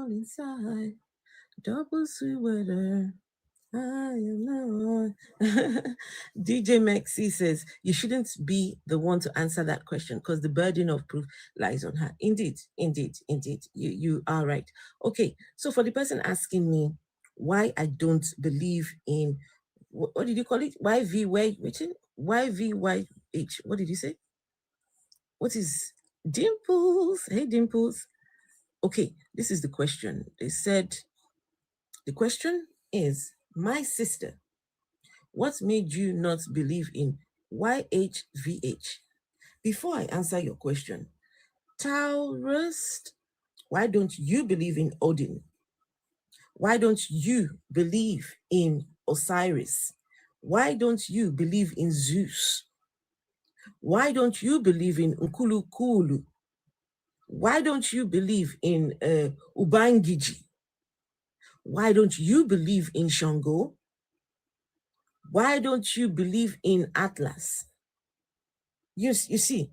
down inside. Double sweet weather. I am not. DJ Maxi says you shouldn't be the one to answer that question because the burden of proof lies on her. Indeed, indeed, indeed. You are right. Okay, so for the person asking me why I don't believe in what did you call it? YVYH. What did you say? What is Dimples? Hey Dimples. Okay, this is the question. They said the question is, my sister, what made you not believe in YHVH? Before I answer your question, Taurus, why don't you believe in Odin? Why don't you believe in Osiris? Why don't you believe in Zeus? Why don't you believe in Nkulu? Why don't you believe in Ubangiji? Why don't you believe in Shango? Why don't you believe in Atlas? You see,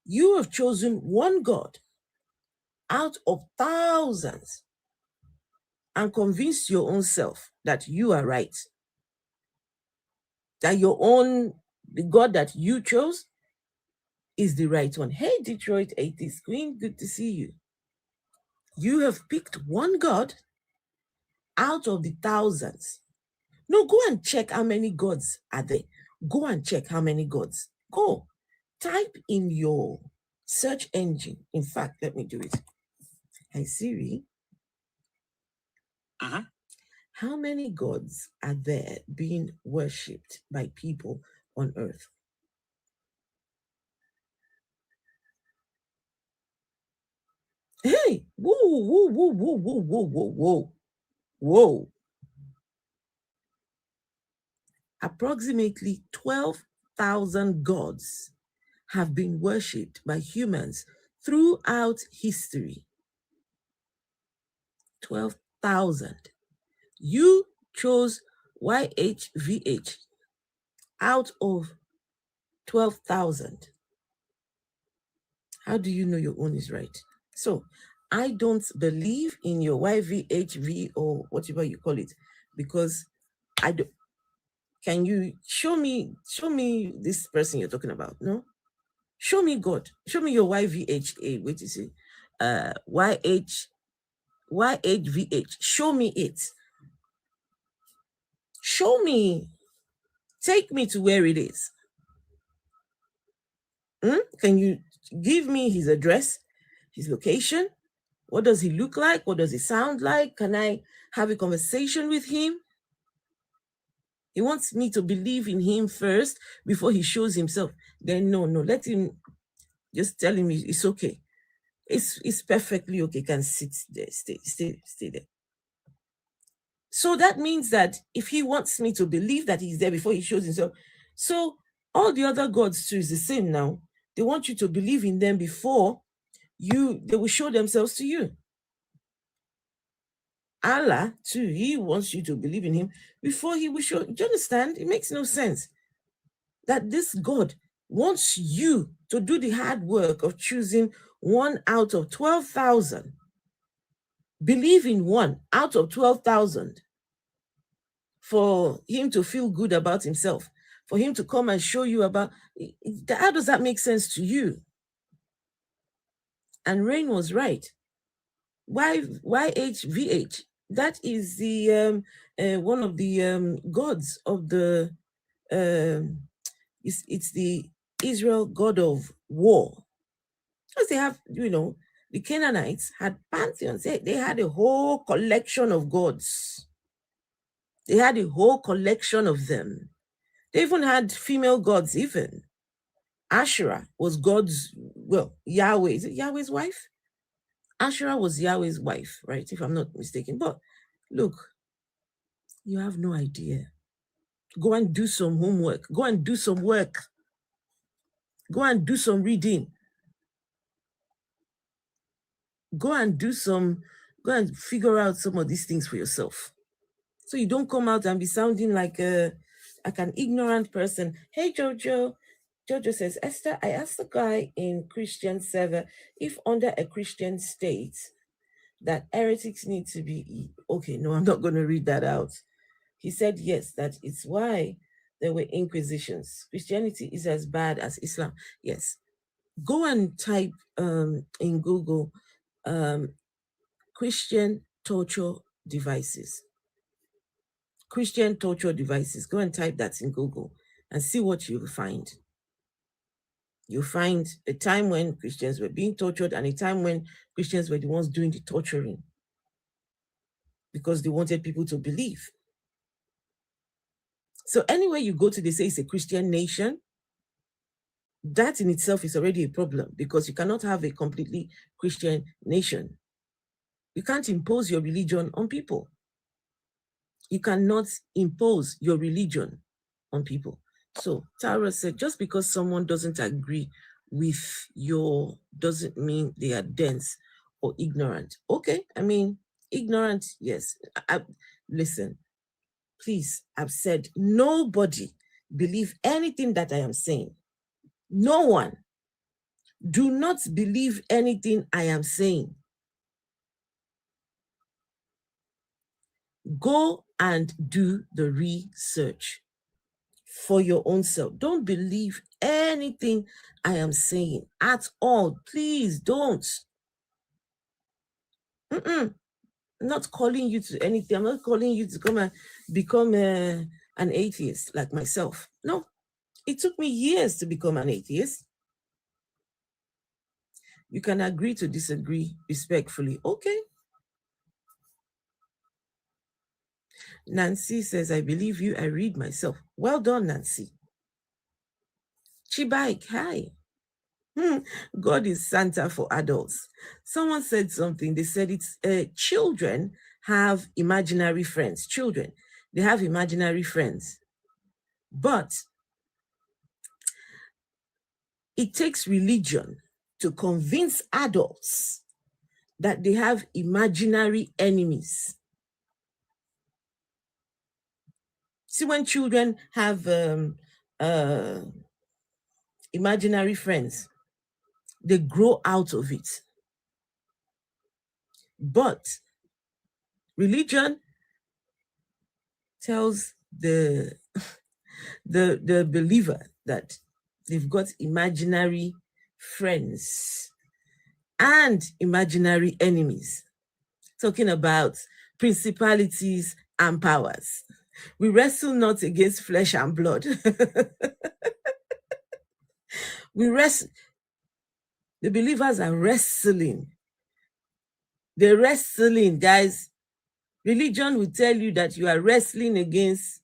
you have chosen one God out of thousands and convinced your own self that you are right. That the God that you chose is the right one. Hey, Detroit 80s Queen, good to see you. You have picked one God out of the thousands. No, go and check how many gods are there. Go and check how many gods. Go. Type in your search engine. In fact, let me do it. Hey, Siri. How many gods are there being worshipped by people on earth? Hey, whoa, whoa, whoa, whoa, whoa, whoa, whoa, whoa, whoa. Approximately 12,000 gods have been worshipped by humans throughout history. 12,000. You chose YHVH out of 12,000. How do you know your own is right? So I don't believe in your YVHV or whatever you call it because I don't. Can you show me this person you're talking about? No? Show me God. Show me your YVHA. Wait, you see? YHVH. Show me it. Show me. Take me to where it is. Can you give me his address, his location? What does he look like? What does he sound like? Can I have a conversation with him? He wants me to believe in him first before he shows himself. Then no, let him just tell him it's okay. It's perfectly okay. Can sit there, stay there. So that means that if he wants me to believe that he's there before he shows himself, so all the other gods too is the same now. They want you to believe in them before they will show themselves to you. Allah too, he wants you to believe in him before he will show. Do you understand? It makes no sense that this God wants you to do the hard work of choosing one out of 12,000. Believe in one out of 12,000 for him to feel good about himself, for him to come and show you about. How does that make sense to you? And Rain was right. YHVH, that is the one of the gods of the it's the Israel god of war. Because they have, the Canaanites had pantheons. They had a whole collection of gods. They had a whole collection of them. They even had female gods even. Asherah was God's, Yahweh. Is it Yahweh's wife? Asherah was Yahweh's wife, right? If I'm not mistaken. But look, you have no idea. Go and do some homework. Go and do some work. Go and do some reading. Go and figure out some of these things for yourself. So you don't come out and be sounding like an ignorant person. Hey, Jojo. Jojo says, Esther, I asked the guy in Christian server if under a Christian state, that heretics need to be, okay, no, I'm not going to read that out. He said, yes, that it's why there were inquisitions. Christianity is as bad as Islam. Yes. Go and type in Google Christian torture devices. Christian torture devices. Go and type that in Google and see what you'll find. You'll find a time when Christians were being tortured and a time when Christians were the ones doing the torturing because they wanted people to believe. So anywhere you go to, they say it's a Christian nation. That in itself is already a problem because you cannot have a completely Christian nation. You can't impose your religion on people. You cannot impose your religion on people. So Tara said, just because someone doesn't agree with your, doesn't mean they are dense or ignorant. Okay, I mean, ignorant, yes. Listen, please, I've said nobody believe anything that I am saying. No one. Do not believe anything I am saying. Go and do the research for your own self. Don't believe anything I am saying at all. Please don't. I'm not calling you to anything. I'm not calling you to come and become an atheist like myself. No, it took me years to become an atheist. You can agree to disagree respectfully. Okay. Nancy says, I believe you. I read myself. Well done, Nancy. Chibike, hi. God is Santa for adults. Someone said something. They said it's children have imaginary friends. Children, they have imaginary friends. But it takes religion to convince adults that they have imaginary enemies. See, when children have imaginary friends, they grow out of it. But religion tells the believer that they've got imaginary friends and imaginary enemies. Talking about principalities and powers. We wrestle not against flesh and blood. We wrestle. The believers are wrestling. They're wrestling, guys. Religion will tell you that you are wrestling against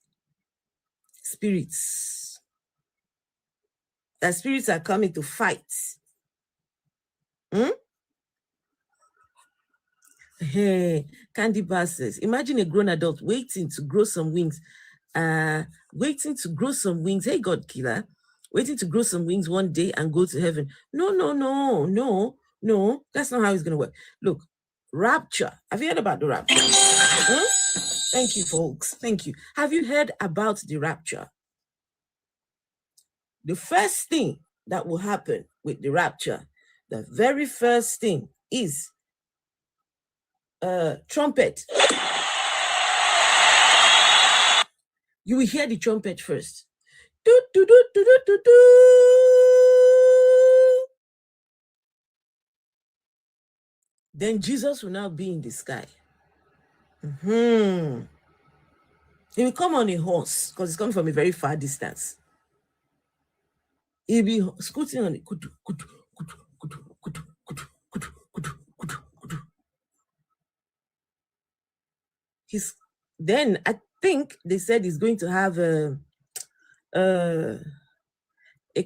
spirits. That spirits are coming to fight. Hey, Candy Bar says, imagine a grown adult waiting to grow some wings. Waiting to grow some wings. Hey, God killer. Waiting to grow some wings one day and go to heaven. No. That's not how it's going to work. Look, rapture. Have you heard about the rapture? Thank you, folks. Thank you. Have you heard about the rapture? The first thing that will happen with the rapture, the very first thing is trumpet. You will hear the trumpet first. Do, do, do, do, do, do, do. Then Jesus will now be in the sky. He will come on a horse because he's coming from a very far distance. He'll be scooting on it. Then I think they said he's going to have a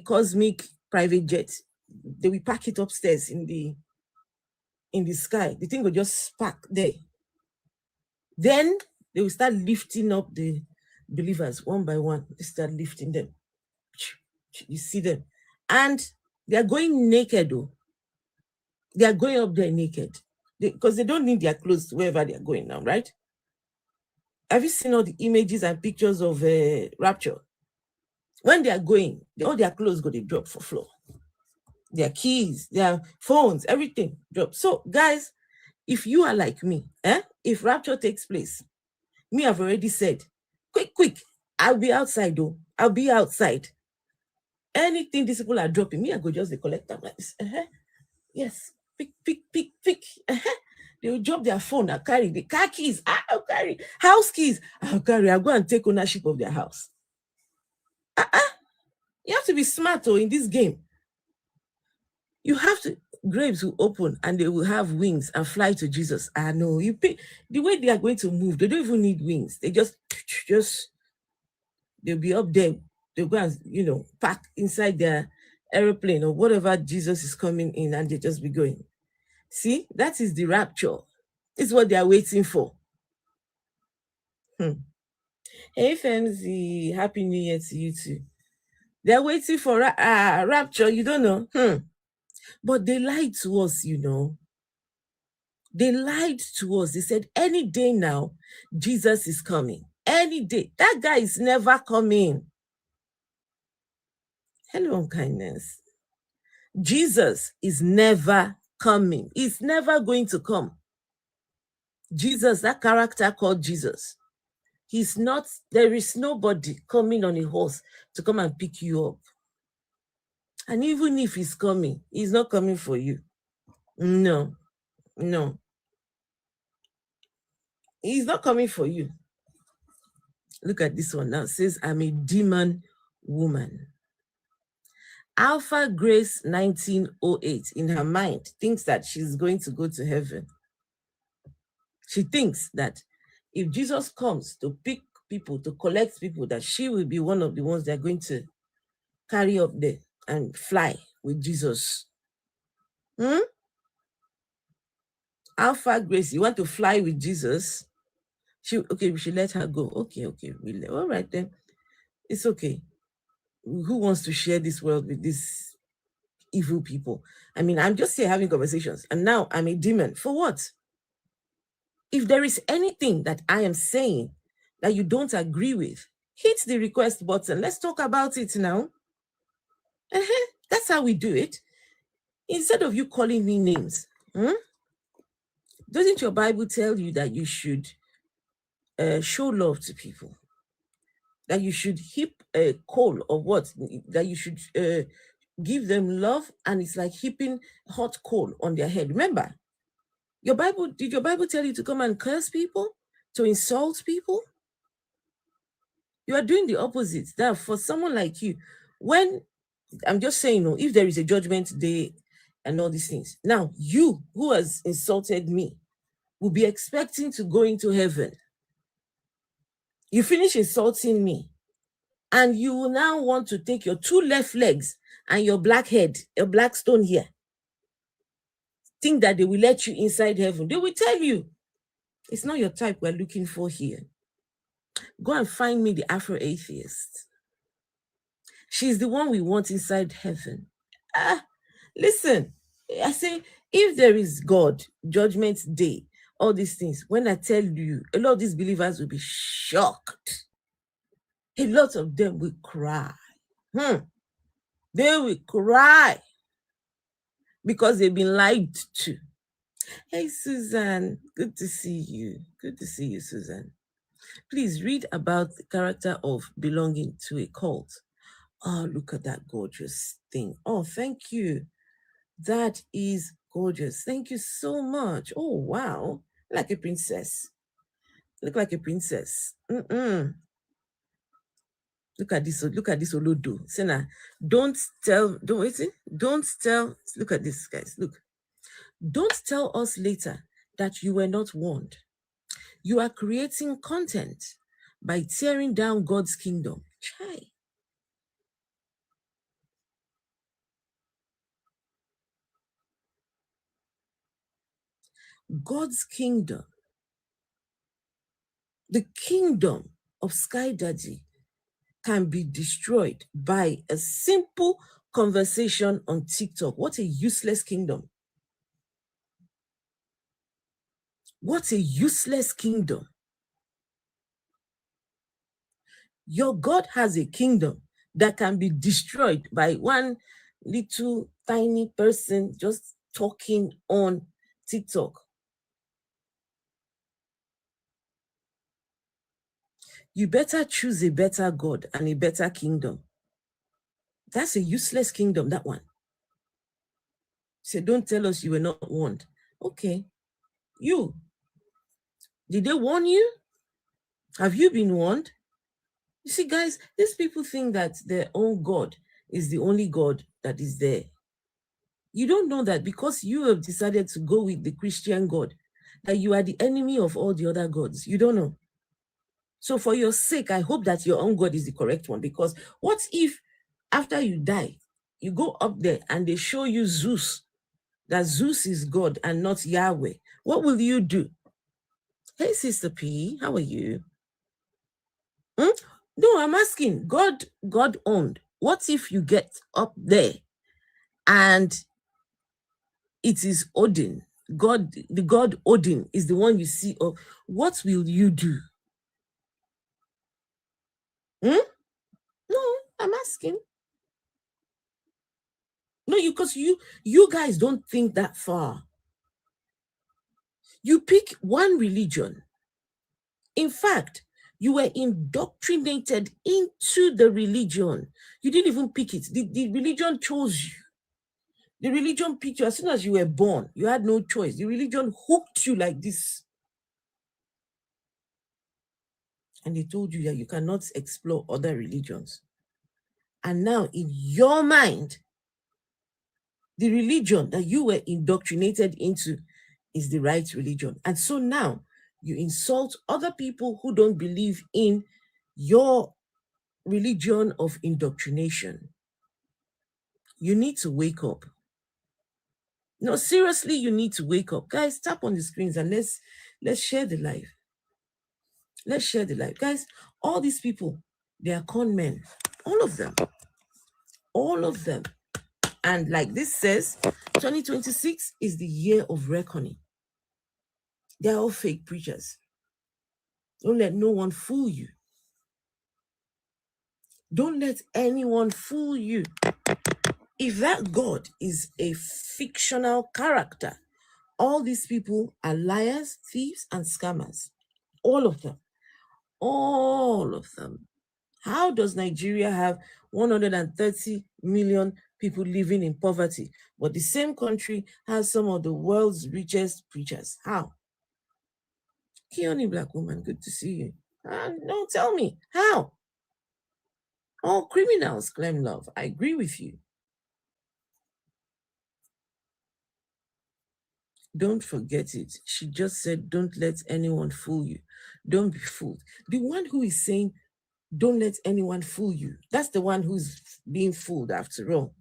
cosmic private jet. They will park it upstairs in the sky. The thing will just park there. Then they will start lifting up the believers one by one. They start lifting them. You see them. And they are going naked, though. They are going up there naked. Because they don't need their clothes wherever they are going now, right? Have you seen all the images and pictures of rapture? When they are going, all their clothes go to drop for floor. Their keys, their phones, everything drop. So, guys, If you are like me, if rapture takes place, me, I've already said, quick, I'll be outside though. I'll be outside. Anything these people are dropping, me, I go just collect them like this. Yes, pick. They will drop their phone. I'll carry the car keys. I'll carry house keys. I'll carry. I'll go and take ownership of their house. You have to be smart in this game. You have to. Graves will open and they will have wings and fly to Jesus. I know you pay the way they are going to move. They don't even need wings. They just they'll be up there. They'll go and pack inside their airplane or whatever Jesus is coming in, and they just be going. See, that is the rapture. It's what they are waiting for. Hey, Femzy, Happy New Year to you too. They're waiting for rapture. You don't know. But they lied to us, They lied to us. They said, any day now, Jesus is coming. Any day. That guy is never coming. Hello, unkindness. Jesus is never coming. He's never going to come. Jesus, that character called Jesus, he's not, there is nobody coming on a horse to come and pick you up. And even if he's coming, he's not coming for you. No. He's not coming for you. Look at this one now. It says, I'm a demon woman. Alpha Grace 1908 in her mind thinks that she's going to go to heaven. She thinks that if Jesus comes to pick people, to collect people, that she will be one of the ones that are going to carry up there and fly with Jesus. Alpha Grace, you want to fly with Jesus? We should let her go. Okay, all right then. It's okay. Who wants to share this world with these evil people? I mean, I'm just here having conversations, and now I'm a demon. For what? If there is anything that I am saying that you don't agree with, hit the request button. Let's talk about it now. That's how we do it. Instead of you calling me names, doesn't your Bible tell you that you should show love to people? That you should heap a coal of what? That you should give them love, and it's like heaping hot coal on their head. Remember, did your Bible tell you to come and curse people, to insult people? You are doing the opposite. That for someone like you, when I'm just saying, if there is a judgment day and all these things, now you who has insulted me will be expecting to go into heaven. You finish insulting me, and you will now want to take your 2 left legs and your black head, a black stone here, think that they will let you inside heaven. They will tell you, it's not your type we're looking for here. Go and find me the Afro-atheist. She's the one we want inside heaven. Listen, I say, if there is God, judgment day, all these things, when I tell you, a lot of these believers will be shocked. A lot of them will cry. They will cry because they've been lied to. Hey, Susan, good to see you. Good to see you, Susan. Please read about the character of belonging to a cult. Oh, look at that gorgeous thing. Oh, thank you. That is gorgeous. Thank you so much. Oh, wow. Like a princess. Look like a princess. Look at this Olodo. Sena, don't tell, look at this, guys. Look. Don't tell us later that you were not warned. You are creating content by tearing down God's kingdom. Chai. God's kingdom, the kingdom of Sky Daddy, can be destroyed by a simple conversation on TikTok. What a useless kingdom. What a useless kingdom. Your God has a kingdom that can be destroyed by one little tiny person just talking on TikTok. You better choose a better God and a better kingdom. That's a useless kingdom, that one. So don't tell us you were not warned. Okay. Did they warn you? Have you been warned? You see, guys, these people think that their own God is the only God that is there. You don't know that because you have decided to go with the Christian God, that you are the enemy of all the other gods. You don't know. So for your sake, I hope that your own God is the correct one, because what if after you die, you go up there and they show you Zeus, that Zeus is God and not Yahweh? What will you do? Hey, Sister P, how are you? No, I'm asking, God owned. What if you get up there and it is Odin, God, the God Odin is the one you see? Or what will you do? No, I'm asking. No, because you guys don't think that far. You pick one religion. In fact, you were indoctrinated into the religion. You didn't even pick it. The religion chose you. The religion picked you as soon as you were born. You had no choice. The religion hooked you like this. And they told you that you cannot explore other religions. And now in your mind, the religion that you were indoctrinated into is the right religion. And so now you insult other people who don't believe in your religion of indoctrination. You need to wake up. No, seriously, you need to wake up. Guys, tap on the screens and let's share the live. Let's share the live. Guys, all these people, they are con men. All of them. All of them. And like this says, 2026 is the year of reckoning. They're all fake preachers. Don't let no one fool you. Don't let anyone fool you. If that God is a fictional character, all these people are liars, thieves, and scammers. All of them. All of them. How does Nigeria have 130 million people living in poverty, but the same country has some of the world's richest preachers? How? Kioni Black Woman, good to see you. No, tell me, how? All criminals claim love. I agree with you. Don't forget it. She just said, don't let anyone fool you. Don't be fooled. The one who is saying, don't let anyone fool you, that's the one who's being fooled after all.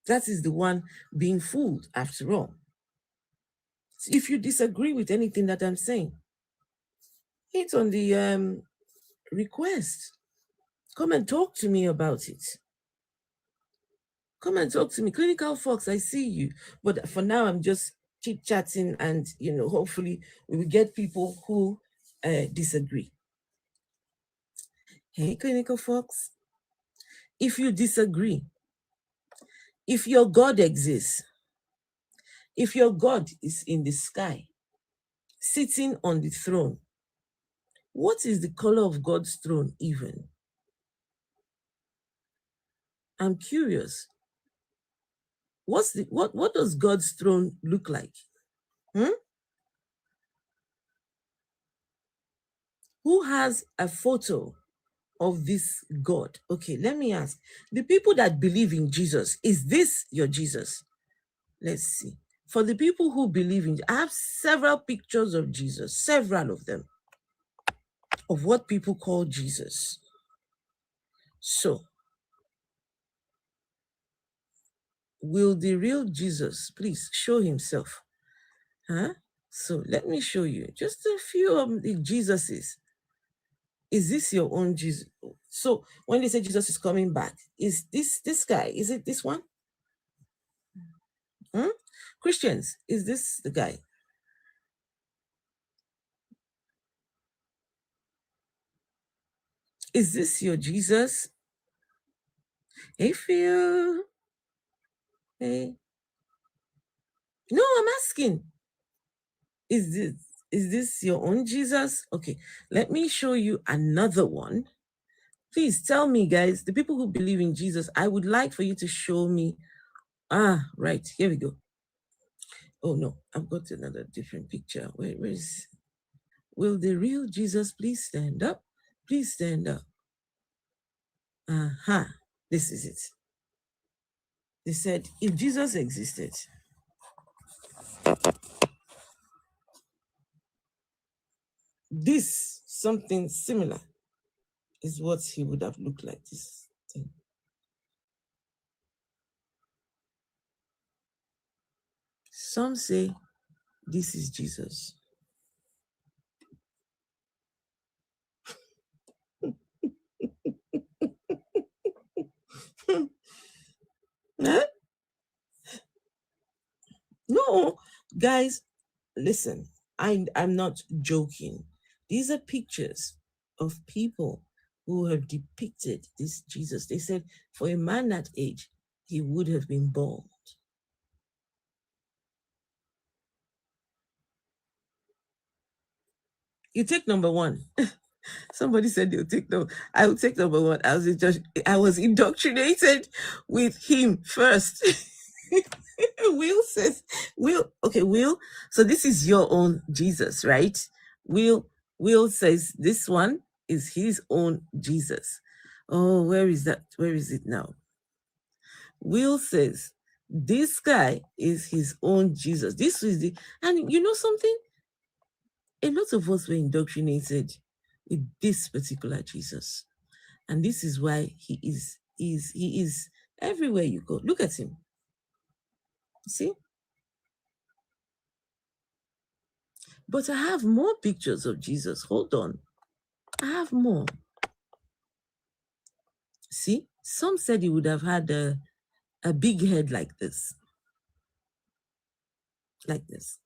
That is the one being fooled after all. So if you disagree with anything that I'm saying, hit on the request. Come and talk to me about it. Come and talk to me. Clinical Fox, I see you. But for now, I'm just chit-chatting and, hopefully we will get people who disagree. Hey, Clinical Fox. If you disagree, if your God exists, if your God is in the sky, sitting on the throne, what is the color of God's throne even? I'm curious. What does God's throne look like? Who has a photo of this God? Okay, let me ask. The people that believe in Jesus, is this your Jesus? Let's see. For the people who believe in, I have several pictures of Jesus, several of them, of what people call Jesus. So, will the real Jesus please show himself? So let me show you just a few of the Jesuses. Is this your own Jesus? So when they say Jesus is coming back, is this guy? Is it this one? Christians, is this the guy? Is this your Jesus? Hey, Phil. Hey. No, I'm asking. Is this? Is this your own Jesus? Okay, let me show you another one. Please tell me, guys, the people who believe in Jesus, I would like for you to show me. Right, here we go. Oh no, I've got another different picture. Where is, will the real Jesus please stand up? Please stand up. This is it. They said, if Jesus existed, this, something similar, is what he would have looked like, this thing. Some say this is Jesus. Huh? No, guys, listen, I'm not joking. These are pictures of people who have depicted this Jesus. They said for a man that age, he would have been bald. You take number one. Somebody said they'll take number. I will take number one. I was indoctrinated with him first. Will says, Will. So this is your own Jesus, right? Will says this one is his own Jesus. Oh, where is that? Where is it now? Will says this guy is his own Jesus. This is and you know something? A lot of us were indoctrinated with this particular Jesus. And this is why he is everywhere you go. Look at him. See? But I have more pictures of Jesus. Hold on. I have more. See? Some said he would have had a big head like this. Like this.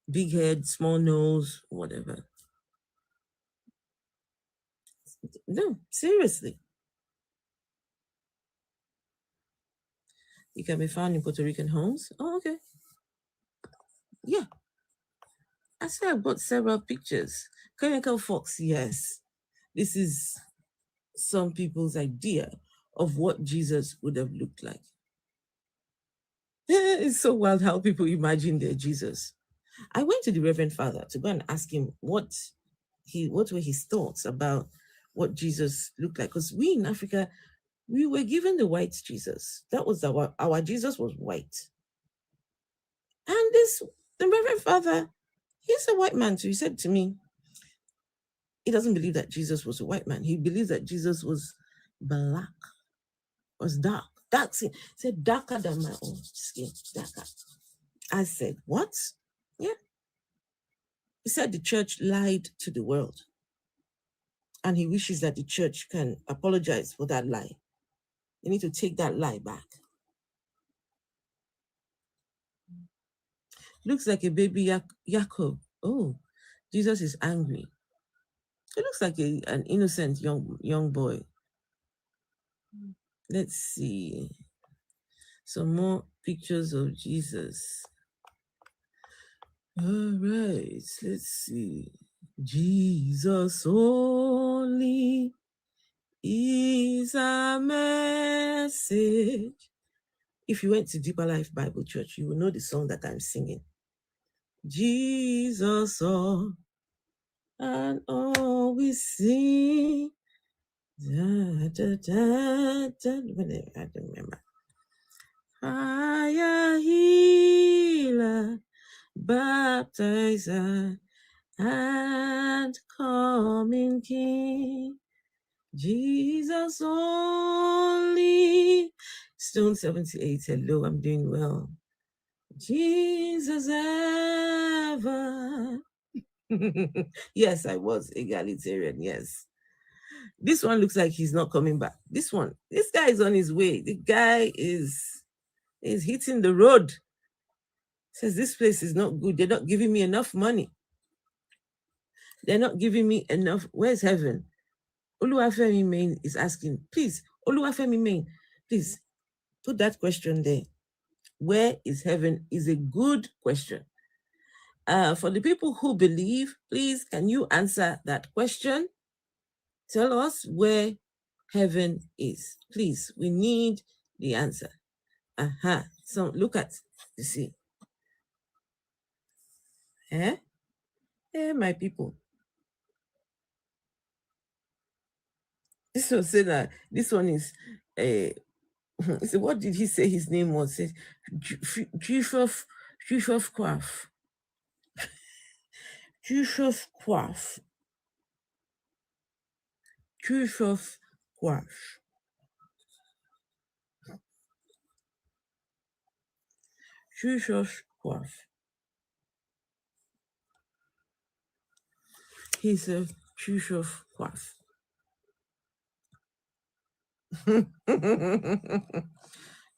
Big head, small nose, whatever. No, seriously. He can be found in Puerto Rican homes. Oh, okay. Yeah. I said I've got several pictures. Clinical Fox, yes. This is some people's idea of what Jesus would have looked like. It's so wild how people imagine their Jesus. I went to the Reverend Father to go and ask him what were his thoughts about what Jesus looked like. Because we in Africa, we were given the white Jesus. That was our Jesus was white. And the Reverend Father, he's a white man too. He said to me, he doesn't believe that Jesus was a white man. He believes that Jesus was black, was dark. Dark skin. He said darker than my own skin. Darker. I said, what? Yeah. He said the church lied to the world. And he wishes that the church can apologize for that lie. They need to take that lie back. Looks like a baby Jacob. Oh, Jesus is angry. It looks like an innocent young boy. Let's see. Some more pictures of Jesus. All right, let's see. Jesus only is a message. If you went to Deeper Life Bible Church, you will know the song that I'm singing. Jesus all and all we sing. Da, da, da, da. I don't remember. Higher healer, baptizer, and coming King. Jesus only. Stone 78. Hello, I'm doing well. Jesus ever. Yes, I was egalitarian. Yes. This one looks like he's not coming back. This guy is on his way. The guy is hitting the road. Says this place is not good. They're not giving me enough money. They're not giving me enough. Where's heaven? Oluwafemi Main is asking, please, Oluwafemi Main, please put that question there. Where is heaven is a good question. For the people who believe, please, can you answer that question? Tell us where heaven is. Please, we need the answer. So look at, you see. My people. This one said that this one is so what did he say his name was? Said Jushof Quaff. Jushof Quaff. Jushof Quaff. Jushof Quaff. He's a Jushof Quaff.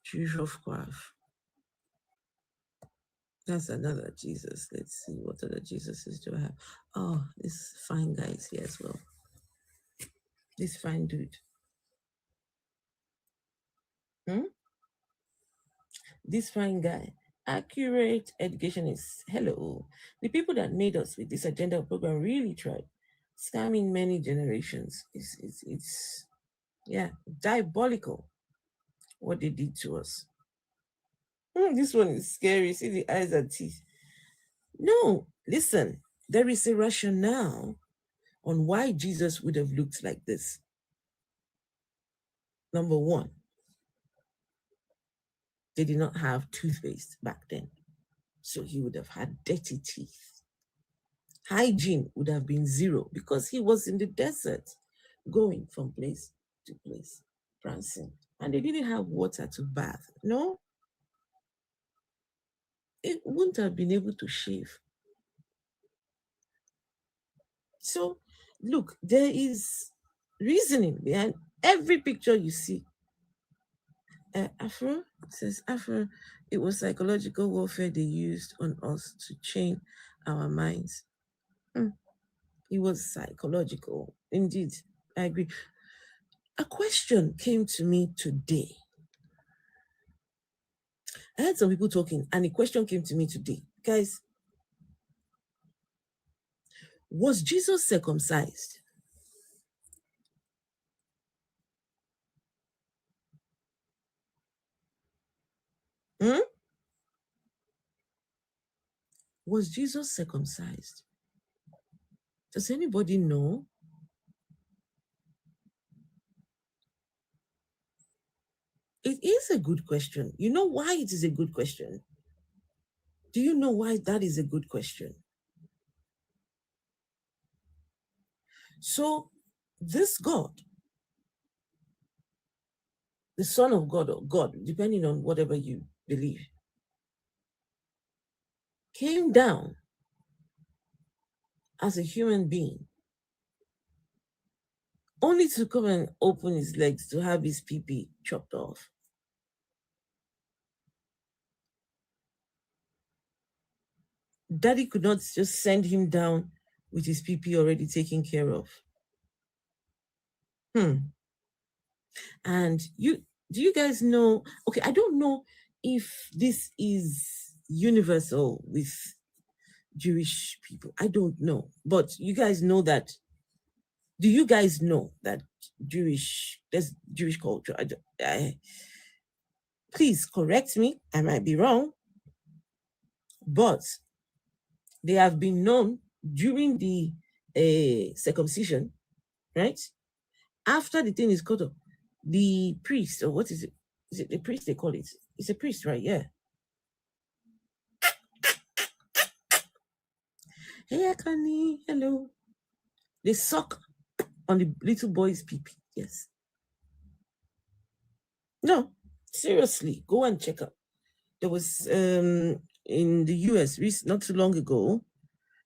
Jushof Quaff. That's another Jesus. Let's see what other Jesuses do I have. Oh, this fine guy is here as well. This fine dude. This fine guy. Accurate education is hello. The people that made us with this agenda program really tried. Scamming many generations. It's diabolical what they did to us. This one is scary. See the eyes and teeth. No, listen, there is a rationale on why Jesus would have looked like this. Number one, they did not have toothpaste back then, so he would have had dirty teeth. Hygiene would have been zero because he was in the desert, going from place to place, prancing, and they didn't have water to bath. No, it wouldn't have been able to shave. So, look, there is reasoning behind every picture you see. Afro says, Afro, it was psychological warfare they used on us to chain our minds. It was psychological. Indeed, I agree. A question came to me today. I had some people talking, and a question came to me today. Guys, was Jesus circumcised? Was Jesus circumcised? Does anybody know? It is a good question. You know why it is a good question? Do you know why that is a good question? So, this God, the Son of God or God, depending on whatever you believe, came down as a human being, only to come and open his legs to have his pee-pee chopped off. Daddy could not just send him down with his pee-pee already taken care of. And do you guys know, okay, I don't know if this is universal with Jewish people. I don't know. But you guys know that, do you guys know that there's Jewish culture? Please correct me, I might be wrong, but they have been known during the circumcision, right? After the thing is cut off, the priest, or what is it? Is it the priest they call it? It's a priest, right? Yeah. Hey, Akani, hello. They suck on the little boy's pee-pee. Yes. No, seriously, go and check out. There was in the US not too long ago,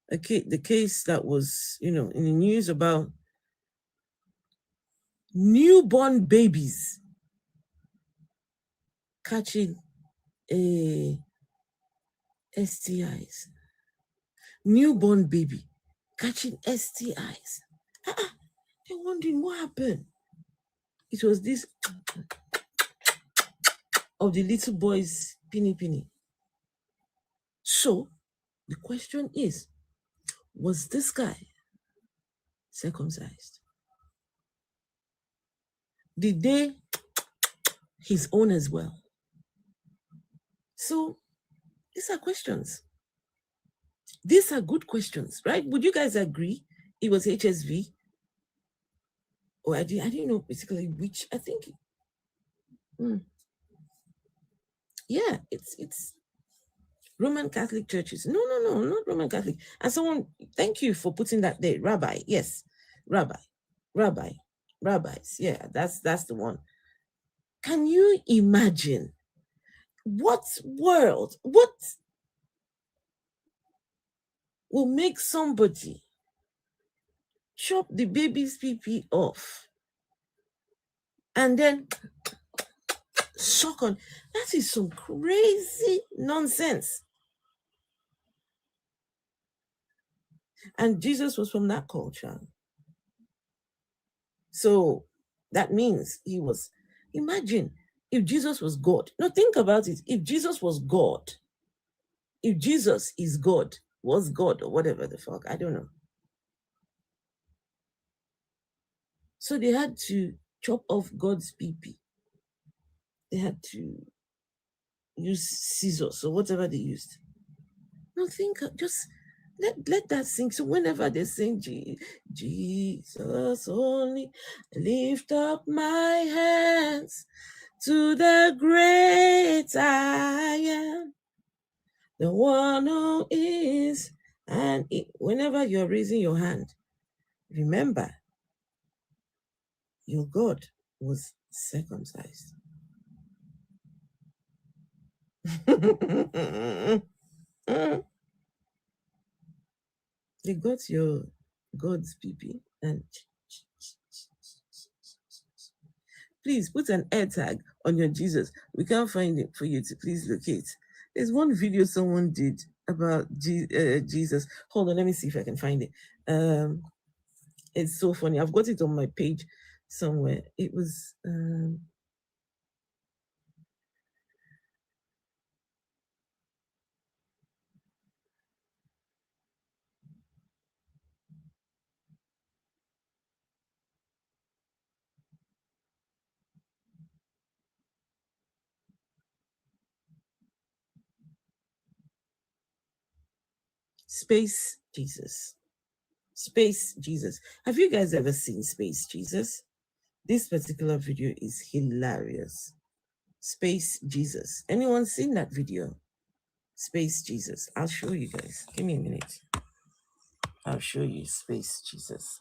the case that was, in the news about newborn babies catching STIs. Newborn baby catching STIs. They're wondering what happened. It was this of the little boy's pinny. So The question is, was this guy circumcised? Did they his own as well? So these are questions. These are good questions, right? Would you guys agree it was HSV? Or I didn't know basically which. I think yeah, it's Roman Catholic churches. No, not Roman Catholic. And someone, thank you for putting that there. Rabbi, yes. Rabbis. Yeah, that's the one. Can you imagine what will make somebody chop the baby's pee off and then suck on? That is some crazy nonsense. And Jesus was from that culture. So that means he was, imagine if Jesus was God. Now think about it. If Jesus was God, if Jesus is God, was God or whatever the fuck, I don't know. So they had to chop off God's pee. They had to use scissors or whatever they used. Now think, just let that sink. So whenever they sing Jesus only, lift up my hands to the great I am, the one who is, and whenever you're raising your hand, remember your God was circumcised. They got your God's PP and please put an air tag on your Jesus. We can't find it for you to please locate. There's one video someone did about Jesus. Hold on, let me see if I can find it. It's so funny. I've got it on my page somewhere. It was Space Jesus. Space Jesus. Have you guys ever seen Space Jesus? This particular video is hilarious. Space Jesus. Anyone seen that video? Space Jesus. I'll show you guys. Give me a minute. I'll show you Space Jesus.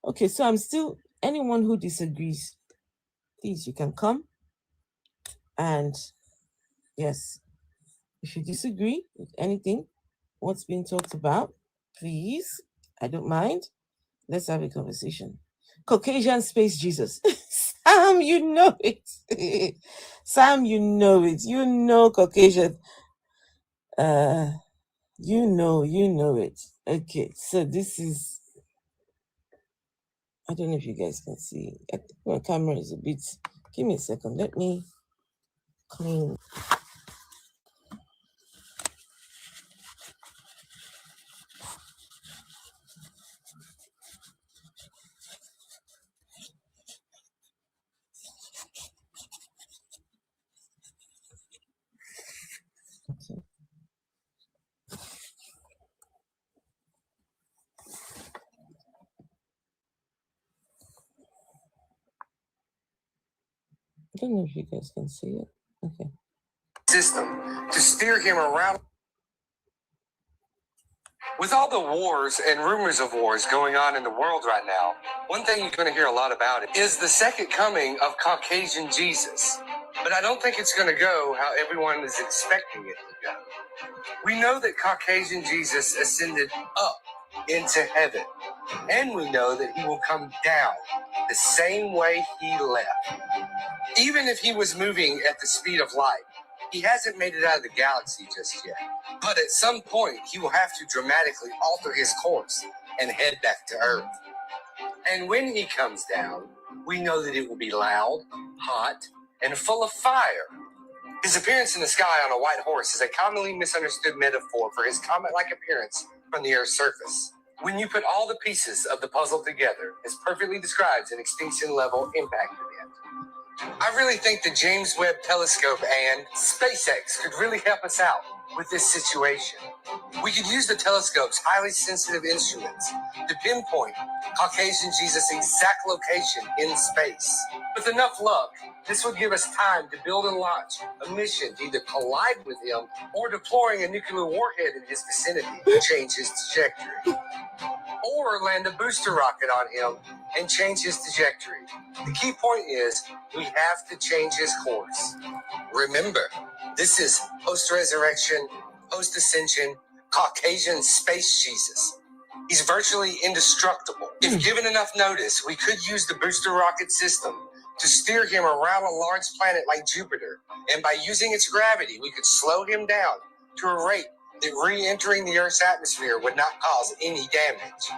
Okay, so I'm still, anyone who disagrees, please, you can come. And yes, if you disagree with anything, what's being talked about, please, I don't mind. Let's have a conversation. Caucasian Space Jesus. Sam, you know it. Sam, you know it. You know Caucasian. You know it. Okay, so this is, I don't know if you guys can see. I think my camera is a bit, give me a second. Let me clean. Okay. I don't know if you guys can see it. Okay. System to steer him around. With all the wars and rumors of wars going on in the world right now, one thing you're going to hear a lot about it is the second coming of Caucasian Jesus. But I don't think it's going to go how everyone is expecting it to go. We know that Caucasian Jesus ascended up into heaven, and we know that he will come down the same way he left. Even if he was moving at the speed of light, he hasn't made it out of the galaxy just yet. But at some point, he will have to dramatically alter his course and head back to Earth. And when he comes down, we know that it will be loud, hot, and full of fire. His appearance in the sky on a white horse is a commonly misunderstood metaphor for his comet-like appearance from the Earth's surface. When you put all the pieces of the puzzle together, it perfectly describes an extinction-level impact event. I really think the James Webb Telescope and SpaceX could really help us out with this situation. We could use the telescope's highly sensitive instruments to pinpoint Caucasian Jesus' exact location in space. With enough luck, this would give us time to build and launch a mission to either collide with him or deploying a nuclear warhead in his vicinity to change his trajectory. Or land a booster rocket on him and change his trajectory. The key point is we have to change his course. Remember, this is post-resurrection, post-ascension, Caucasian space Jesus. He's virtually indestructible. If given enough notice, we could use the booster rocket system to steer him around a large planet like Jupiter. And by using its gravity, we could slow him down to a rate that re-entering the Earth's atmosphere would not cause any damage.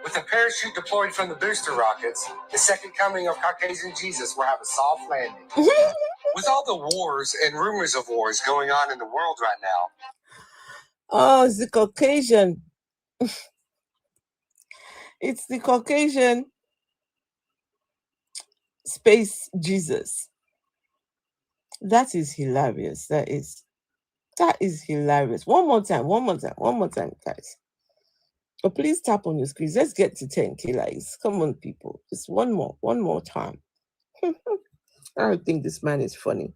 With a parachute deployed from the booster rockets, the second coming of Caucasian Jesus will have a soft landing. With all the wars and rumors of wars going on in the world right now. Oh, it's the Caucasian. It's the Caucasian space Jesus. That is hilarious. That is hilarious. One more time, guys. Oh, please tap on your screens. Let's get to 10K likes. Come on, people. Just one more time. I don't think this man is funny.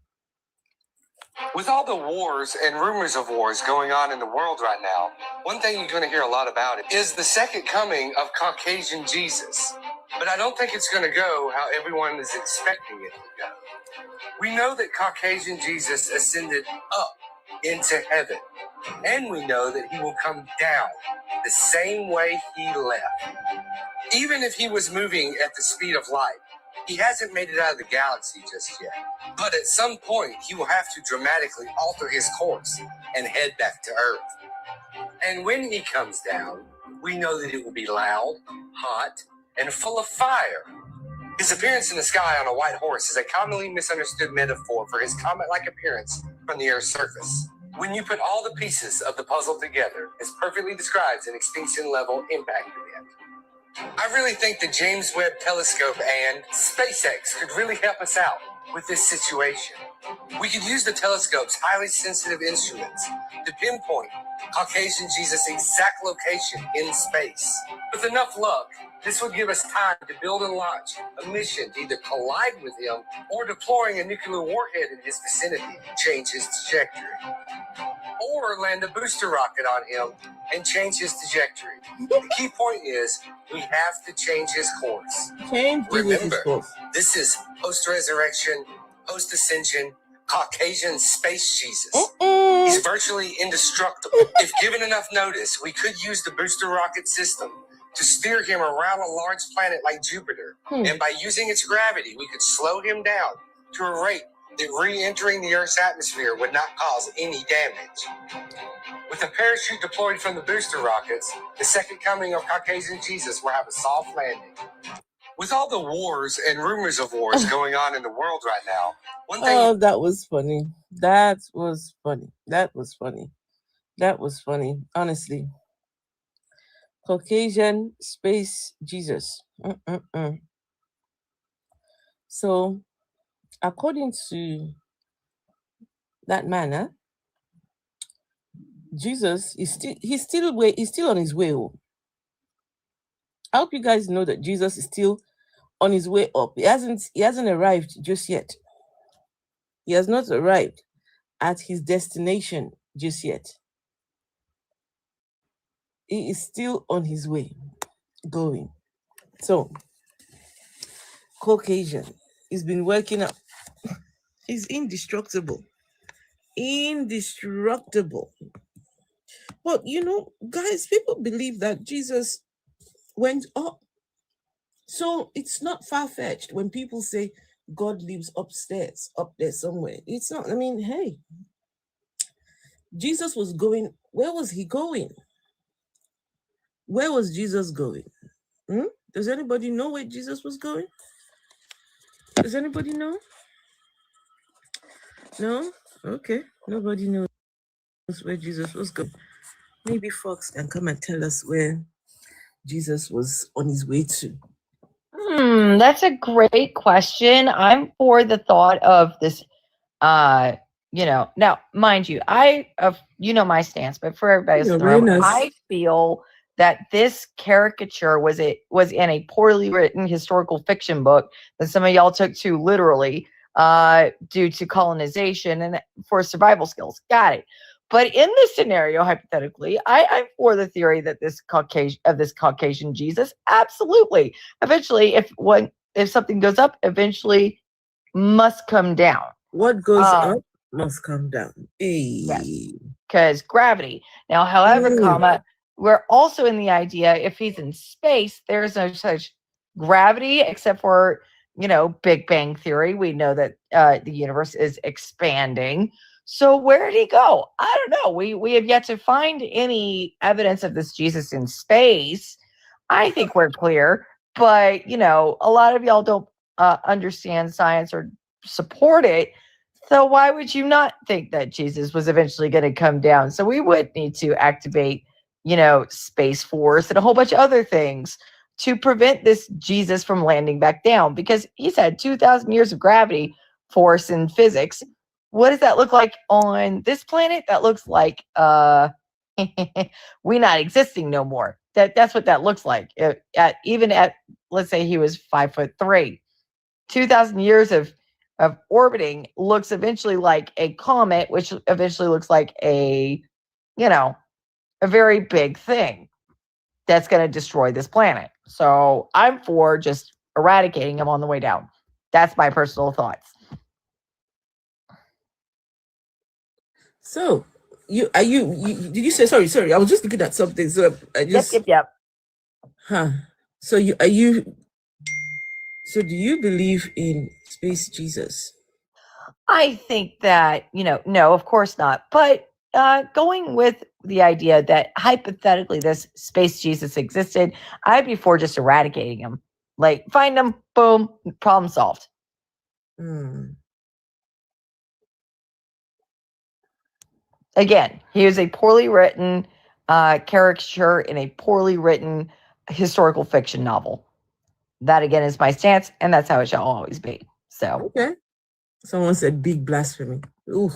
With all the wars and rumors of wars going on in the world right now, one thing you're going to hear a lot about it is the second coming of Caucasian Jesus. But I don't think it's going to go how everyone is expecting it to go. We know that Caucasian Jesus ascended up into heaven, and we know that he will come down the same way he left. Even if he was moving at the speed of light, he hasn't made it out of the galaxy just yet. But at some point, he will have to dramatically alter his course and head back to Earth. And when he comes down, we know that it will be loud, hot, and full of fire. His appearance in the sky on a white horse is a commonly misunderstood metaphor for his comet-like appearance from the Earth's surface. When you put all the pieces of the puzzle together, it perfectly describes an extinction-level impact event. I really think the James Webb Telescope and SpaceX could really help us out with this situation. We could use the telescope's highly sensitive instruments to pinpoint Caucasian Jesus' exact location in space. With enough luck, this would give us time to build and launch a mission to either collide with him or deploying a nuclear warhead in his vicinity to change his trajectory. Or land a booster rocket on him and change his trajectory. The key point is we have to change his course. Remember, this is post-resurrection, post-ascension, Caucasian space Jesus. He's virtually indestructible. If given enough notice, we could use the booster rocket system to steer him around a large planet like Jupiter. And by using its gravity, we could slow him down to a rate that re-entering the Earth's atmosphere would not cause any damage. With a parachute deployed from the booster rockets, the second coming of Caucasian Jesus will have a soft landing. With all the wars and rumors of wars going on in the world right now, one thing... Oh, that was funny. That was funny, honestly. Caucasian space Jesus. So, according to that man, Jesus is still on his way home. I hope you guys know that Jesus is still on his way up. He hasn't arrived just yet. He has not arrived at his destination just yet. He is still on his way going. So, Caucasian, he's been working up. He's indestructible. But guys, people believe that Jesus went up. So it's not far-fetched when people say God lives upstairs, up there somewhere. It's not. I mean, hey, Jesus was going. Where was he going? Where was Jesus going? Does anybody know where Jesus was going? Does anybody know? No? Okay. Nobody knows where Jesus was going. Maybe Fox can come and tell us where Jesus was on his way to. That's a great question. I'm for the thought of this, now, mind you, my stance, but for everybody else in the room, I feel that this caricature was in a poorly written historical fiction book that some of y'all took too literally, due to colonization and for survival skills. Got it. But in this scenario, hypothetically, I'm for the theory that this Caucasian Jesus, absolutely, eventually, if something goes up, eventually must come down. What goes up must come down. Because gravity. Now, however, we're also in the idea if he's in space, there's no such gravity except for, Big Bang Theory. We know that the universe is expanding. So where did he go? I don't know. We have yet to find any evidence of this Jesus in space. I think we're clear, but a lot of y'all don't understand science or support it. So why would you not think that Jesus was eventually going to come down? So we would need to activate, Space Force and a whole bunch of other things to prevent this Jesus from landing back down, because he's had 2,000 years of gravity force and physics. What does that look like on this planet? That looks like we not existing no more. That's what that looks like. Even at let's say he was 5'3", 2,000 years of orbiting looks eventually like a comet, which eventually looks like a very big thing that's going to destroy this planet. So I'm for just eradicating him on the way down. That's my personal thoughts. So did you say, sorry, I was just looking at something. So I just, Yep. So do you believe in Space Jesus? I think that, no, of course not. But going with the idea that hypothetically this Space Jesus existed, I'd be for just eradicating him. Like, find him, boom, problem solved. Again, he was a poorly written caricature in a poorly written historical fiction novel. That, again, is my stance, and that's how it shall always be. So, okay. Someone said big blasphemy. Ooh.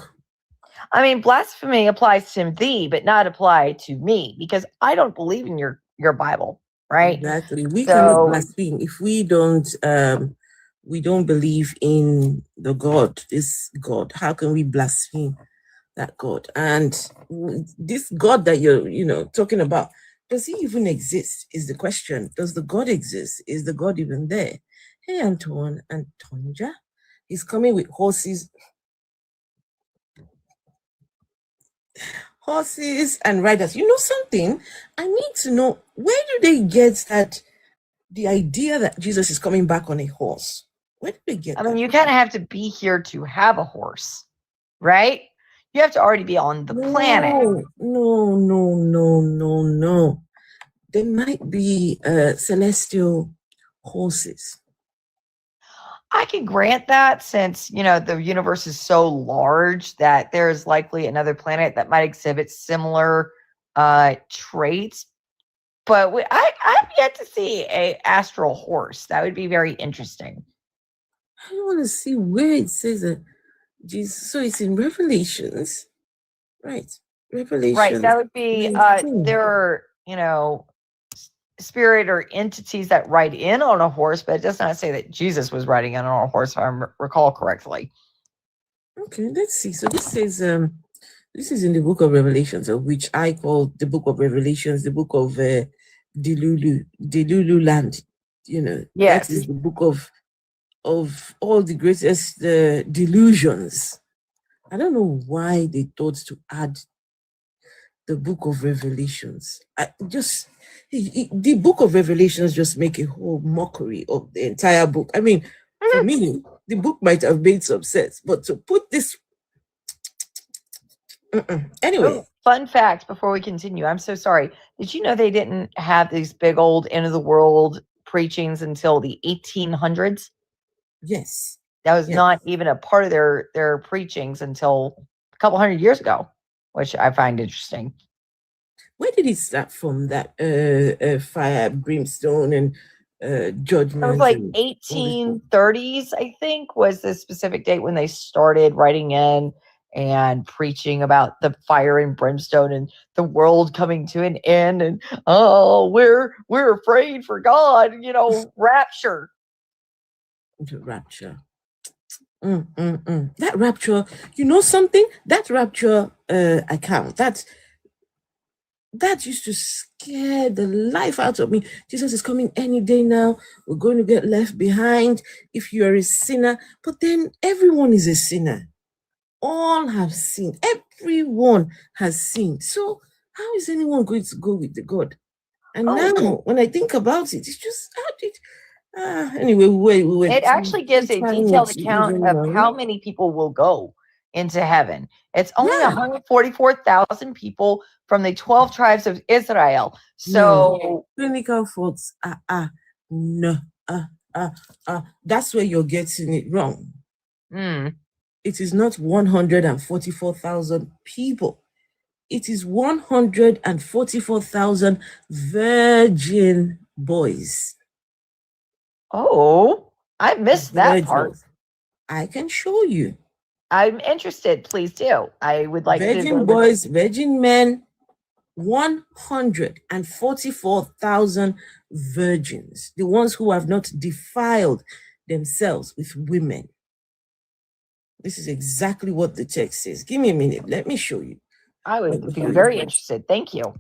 I mean, blasphemy applies to thee, but not apply to me, because I don't believe in your Bible, right? Exactly. We cannot blaspheme if we don't believe in the God, this God. How can we blaspheme that God? And this God that you're talking about, does he even exist is the question. Does the God exist? Is the God even there? Hey, Antoine and Tonja. He's coming with horses and riders. You know something? I need to know, where do they get the idea that Jesus is coming back on a horse? Where do they get that? I mean, you kind of have to be here to have a horse, right? You have to already be on the planet. No. There might be celestial horses. I can grant that, since, the universe is so large that there's likely another planet that might exhibit similar traits. But I've yet to see a astral horse. That would be very interesting. I want to see where it says that Jesus. So it's in Revelations, right? Revelations. Right. That would be there are, spirit or entities that ride in on a horse, but it does not say that Jesus was riding in on a horse, if I recall correctly. Okay, let's see. So this says this is in the book of Revelations, of which I call the book of Revelations the book of Delulu land. Yes. That is the book of all the greatest delusions. I don't know why they thought to add the book of Revelations. The book of Revelations just make a whole mockery of the entire book. I mean, for me, the book might have made some sense, but to put this... Anyway. Fun fact before we continue, I'm so sorry. Did you know they didn't have these big old end of the world preachings until the 1800s? Yes. That was Yes. not even a part of their preachings until a couple hundred years ago, which I find interesting. Where did it start from, that fire, brimstone, and judgment? It was like and all this stuff? 1830s, I think, was the specific date when they started writing in and preaching about the fire and brimstone and the world coming to an end, and we're afraid for God, rapture. The rapture. That rapture, you know something? That rapture account, that used to scare the life out of me. Jesus is coming any day now. We're going to get left behind if you're a sinner. But then everyone is a sinner. All have sinned. Everyone has sinned. So how is anyone going to go with the God? And now, when I think about it, it's just anyway. We It actually gives a detailed account of how many people will go into heaven. It's only 144,000 people from the 12 tribes of Israel. So clinical faults. No. That's where you're getting it wrong. It is not 144,000 people. It is 144,000 virgin boys. Oh, I missed that part. I can show you. I'm interested. Please do. I would like virgin boys, virgin men, 144,000 virgins, the ones who have not defiled themselves with women. This is exactly what the text says. Give me a minute. Let me show you. I would be very interested. Thank you.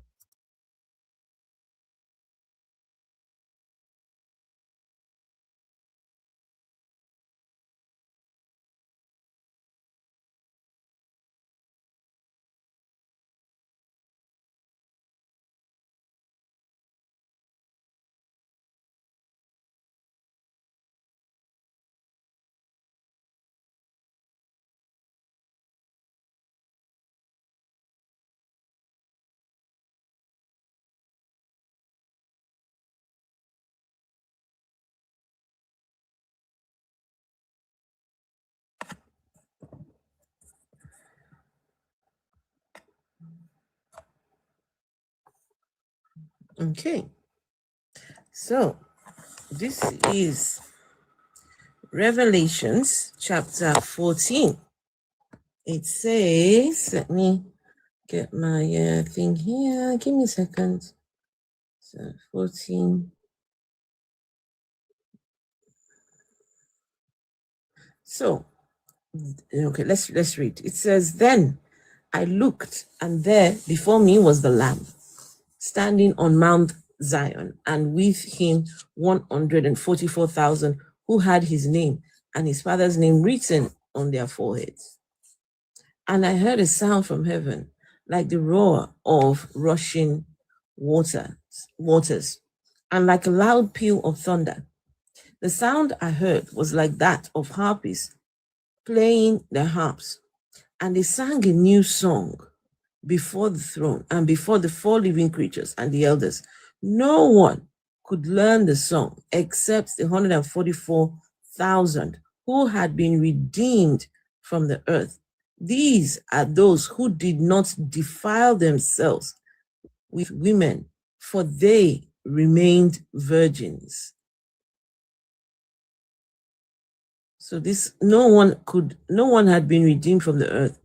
Okay. So this is Revelations chapter 14. It says, let me get my thing here. Give me a second. So 14. So, okay, let's read. It says, then I looked, and there before me was the Lamb, standing on Mount Zion, and with him 144,000 who had his name and his father's name written on their foreheads. And I heard a sound from heaven, like the roar of rushing waters, and like a loud peal of thunder. The sound I heard was like that of harpists playing their harps, and they sang a new song before the throne and before the four living creatures and the elders. No one could learn the song except the 144,000 who had been redeemed from the earth. These are those who did not defile themselves with women, for they remained virgins. So no one had been redeemed from the earth.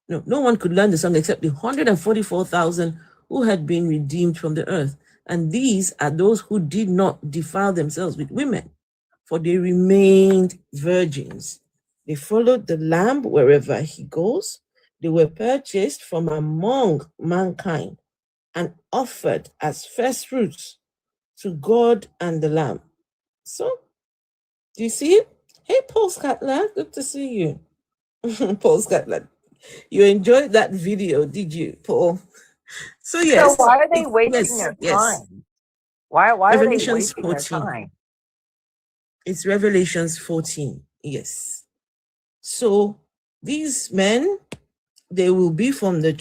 No one could learn the song except the 144,000 who had been redeemed from the earth. And these are those who did not defile themselves with women, for they remained virgins. They followed the Lamb wherever he goes. They were purchased from among mankind and offered as first fruits to God and the Lamb. So, do you see it? Hey, Paul Scatler, good to see you. Paul Scatler, you enjoyed that video, did you, Paul? So yes. So why are they wasting their time? Why are they wasting their time? It's Revelations 14. Yes. So these men, they will be from the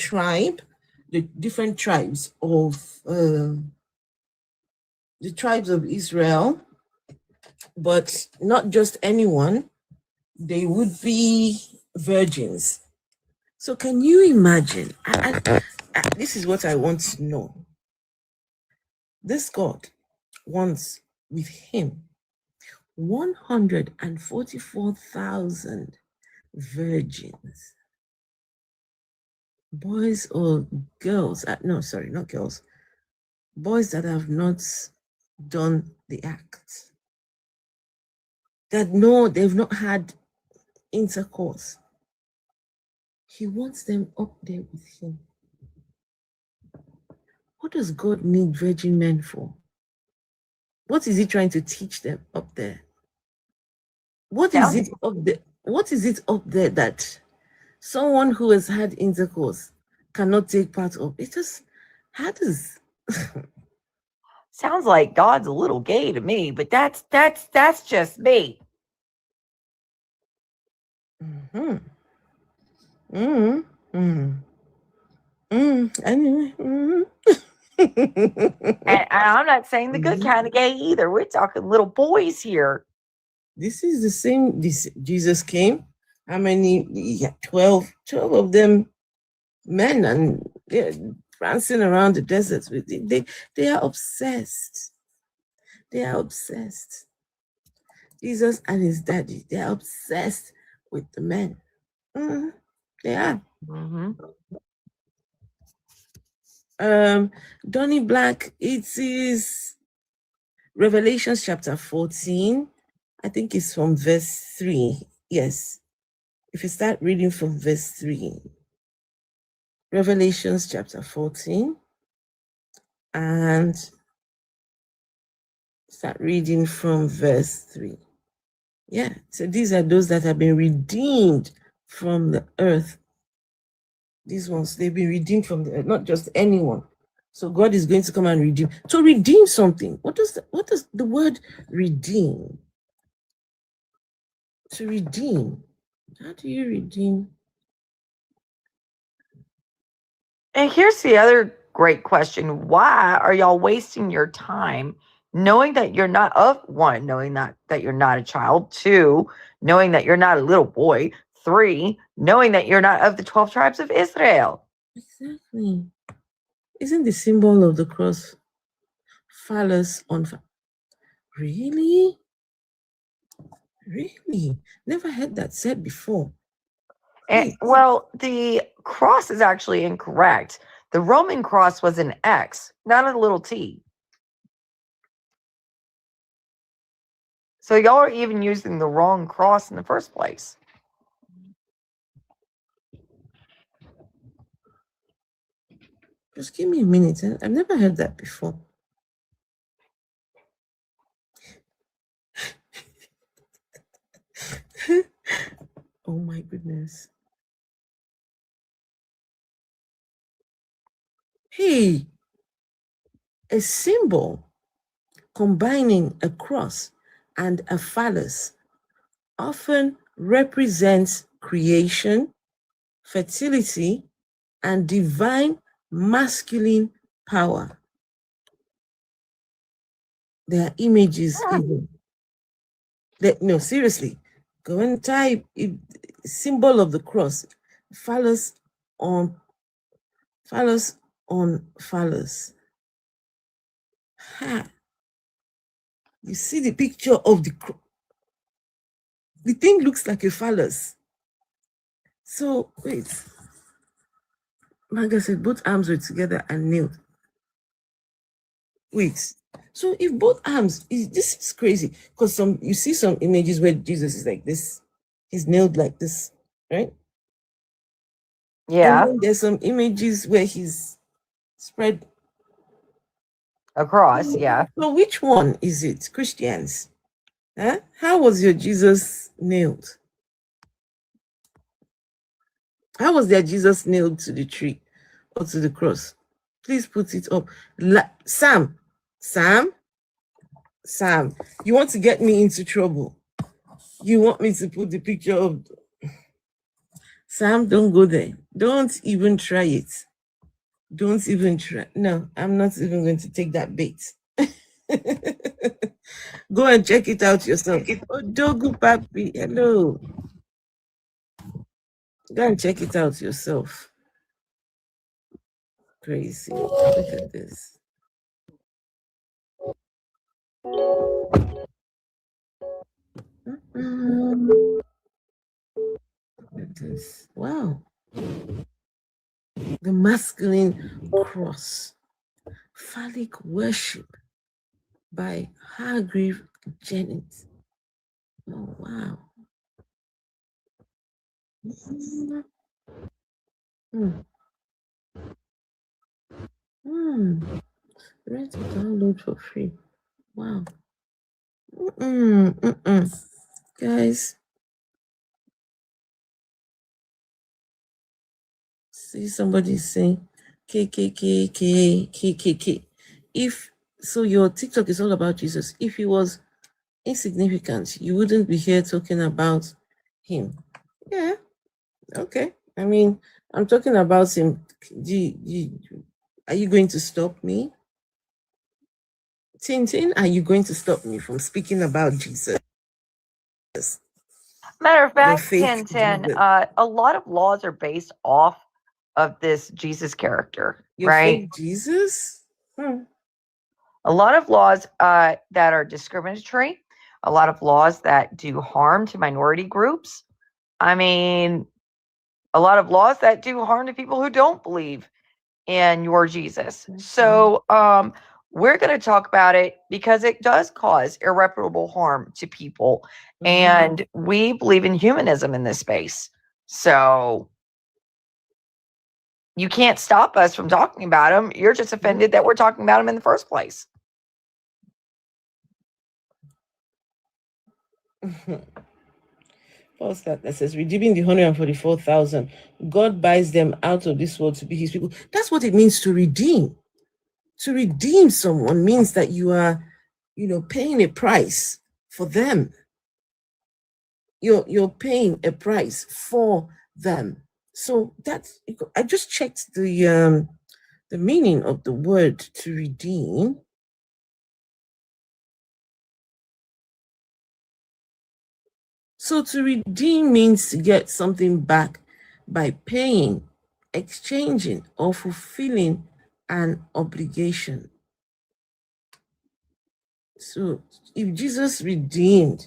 different tribes of Israel. but not just anyone. They would be virgins. So can you imagine? This is what I want to know. This God wants with him 144,000 virgins, boys or girls. No, sorry, not girls. Boys that have not done the act, that no, they've not had intercourse. He wants them up there with him. What does God need virgin men for? What is he trying to teach them up there? What is it up there? What is it up there that someone who has had intercourse cannot take part of? It just, how does sounds like God's a little gay to me, but that's just me. Anyway. And I'm not saying the good kind of gay either. We're talking little boys here. This is the same. Jesus came. How many? Yeah, 12 of them men, and they're prancing around the deserts with it. They are obsessed. They are obsessed. Jesus and his daddy, they are obsessed with the men. They are. Donnie Black, it is Revelations chapter 14. I think it's from verse 3. Yes. If you start reading from verse 3. Revelations chapter 14. And start reading from verse 3. Yeah. So these are those that have been redeemed from the earth. These ones, they've been redeemed from the earth, not just anyone. So God is going to come and redeem. To redeem something. What does the word redeem? To redeem. How do you redeem? And here's the other great question. Why are y'all wasting your time knowing that you're not knowing that you're not a child, 2, knowing that you're not a little boy, 3, knowing that you're not of the 12 tribes of Israel? Exactly. Isn't the symbol of the cross phallus on Really? Really? Never heard that said before. And, well, the cross is actually incorrect. The Roman cross was an X, not a little t. So y'all are even using the wrong cross in the first place. Just give me a minute. I've never heard that before. Oh my goodness. Hey, a symbol combining a cross and a phallus often represents creation, fertility, and divine masculine power. There are images even. No, seriously. Go and type symbol of the cross, phallus on phallus. Ha. You see the picture of the thing looks like a phallus. So wait. Margaret said both arms were together and nailed. Wait. So if both arms, this is crazy, because you see some images where Jesus is like this, he's nailed like this, right? Yeah. And then there's some images where he's spread across. Yeah. So which one is it, Christians? Huh? How was your Jesus nailed? How was their Jesus nailed to the tree or to the cross? Please put it up. Sam, you want to get me into trouble? You want me to put the picture of Sam? Don't go there. Don't even try it. Don't even try. No, I'm not even going to take that bait. Go and check it out yourself. Odogu Papi, hello. Go and check it out yourself. Crazy. Look at this. Look at this. Wow. The masculine cross. Phallic worship by Hargrave Jennings. Oh, wow. Rent to download for free. Wow. Guys, see somebody saying KKK. If so, your TikTok is all about Jesus. If he was insignificant, you wouldn't be here talking about him. Yeah. Okay. I mean, I'm talking about him. Are you going to stop me? Tintin, are you going to stop me from speaking about Jesus? Matter of fact, Tintin, a lot of laws are based off of this Jesus character, right? Fake Jesus? A lot of laws that are discriminatory, a lot of laws that do harm to minority groups. I mean, a lot of laws that do harm to people who don't believe in your Jesus. So we're going to talk about it because it does cause irreparable harm to people. And we believe in humanism in this space. So you can't stop us from talking about them. You're just offended that we're talking about them in the first place. What's that says redeeming the 144,000. God buys them out of this world to be his people. That's what it means to redeem. To redeem someone means that you are, paying a price for them. You're paying a price for them. So that's, I just checked the meaning of the word to redeem. So to redeem means to get something back by paying, exchanging, or fulfilling an obligation. So if Jesus redeemed,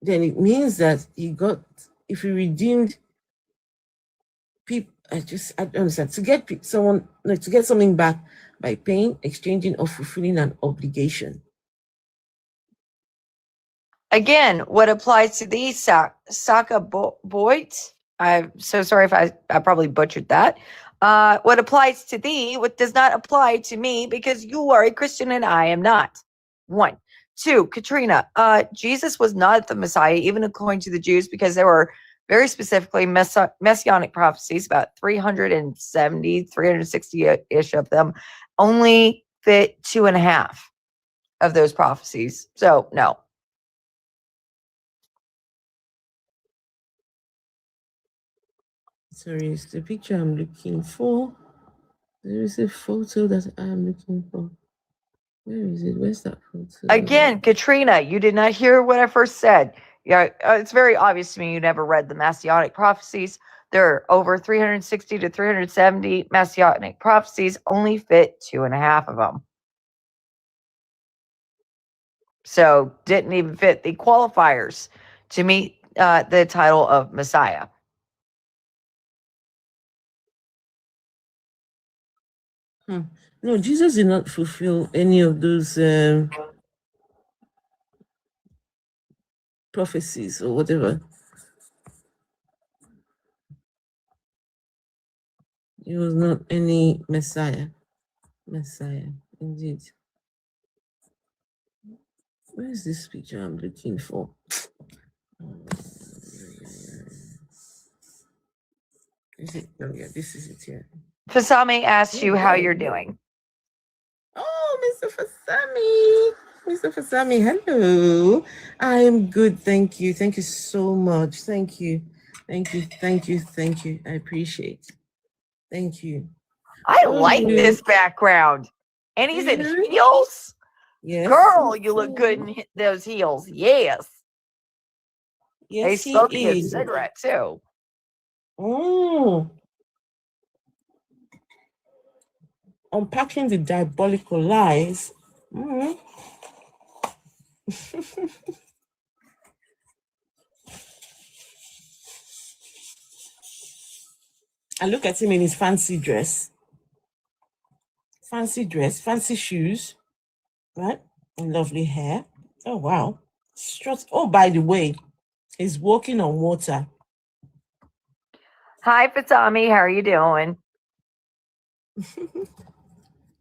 then it means that if he redeemed people, I don't understand. To get something back by paying, exchanging, or fulfilling an obligation. Again, what applies to these Saka Boit, I'm so sorry if I probably butchered that. What applies to thee, what does not apply to me because you are a Christian and I am not. 1. 2, Katrina, Jesus was not the Messiah, even according to the Jews, because there were very specifically messianic prophecies, about 370, 360-ish of them, only fit 2.5 of those prophecies. So, no. Sorry, it's the picture I'm looking for. There is a photo that I'm looking for. Where is it? Where's that photo? Again, Katrina, you did not hear what I first said. Yeah, it's very obvious to me you never read the Messianic prophecies. There are over 360 to 370 Messianic prophecies, only fit 2.5 of them. So didn't even fit the qualifiers to meet the title of Messiah. No, Jesus did not fulfill any of those prophecies or whatever. He was not any Messiah. Indeed. Where is this picture I'm looking for? Is it? Oh yeah, this is it here. Fasami asks you how you're doing. Oh, Mr. Fasami, hello. I am good, thank you. Thank you so much. Thank you. I appreciate it. Thank you. I like this background. And he's in heels. Yes. Girl, you look good in those heels. Yes. Yes, He's he smoking a is. cigarette too. Unpacking the diabolical lies. I look at him in his fancy dress, fancy shoes, right? And lovely hair. Oh, wow. Oh, by the way, he's walking on water. Hi, Fatami. How are you doing?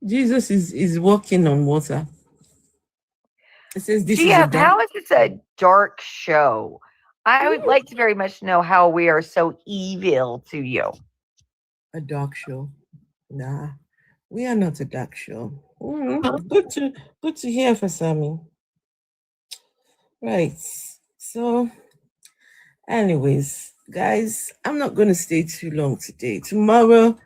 Jesus is walking on water. It says this is a dark. How is this a dark show? I would like to very much know how we are so evil to you. A dark show? Nah, we are not a dark show. Good to hear, Fasami. Right. So, anyways, guys, I'm not going to stay too long today. Tomorrow,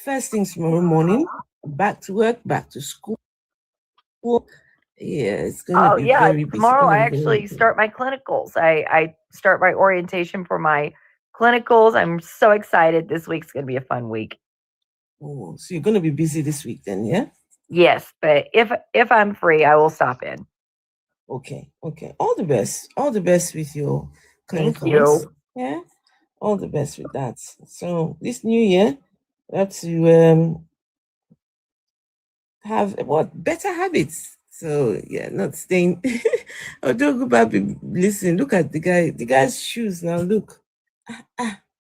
first thing tomorrow morning, back to work, back to school. Yeah, it's gonna be very busy. Tomorrow I actually start my clinicals. I start my orientation for my clinicals. I'm so excited. This week's gonna be a fun week. Oh, so you're gonna be busy this week then, yeah? Yes, but if I'm free, I will stop in. Okay. All the best with your clinicals. Thank you. Yeah, all the best with that. So this new year, we have to have better habits. So yeah, not staying. Oh, don't go back. Listen, look at the guy's shoes now. Look.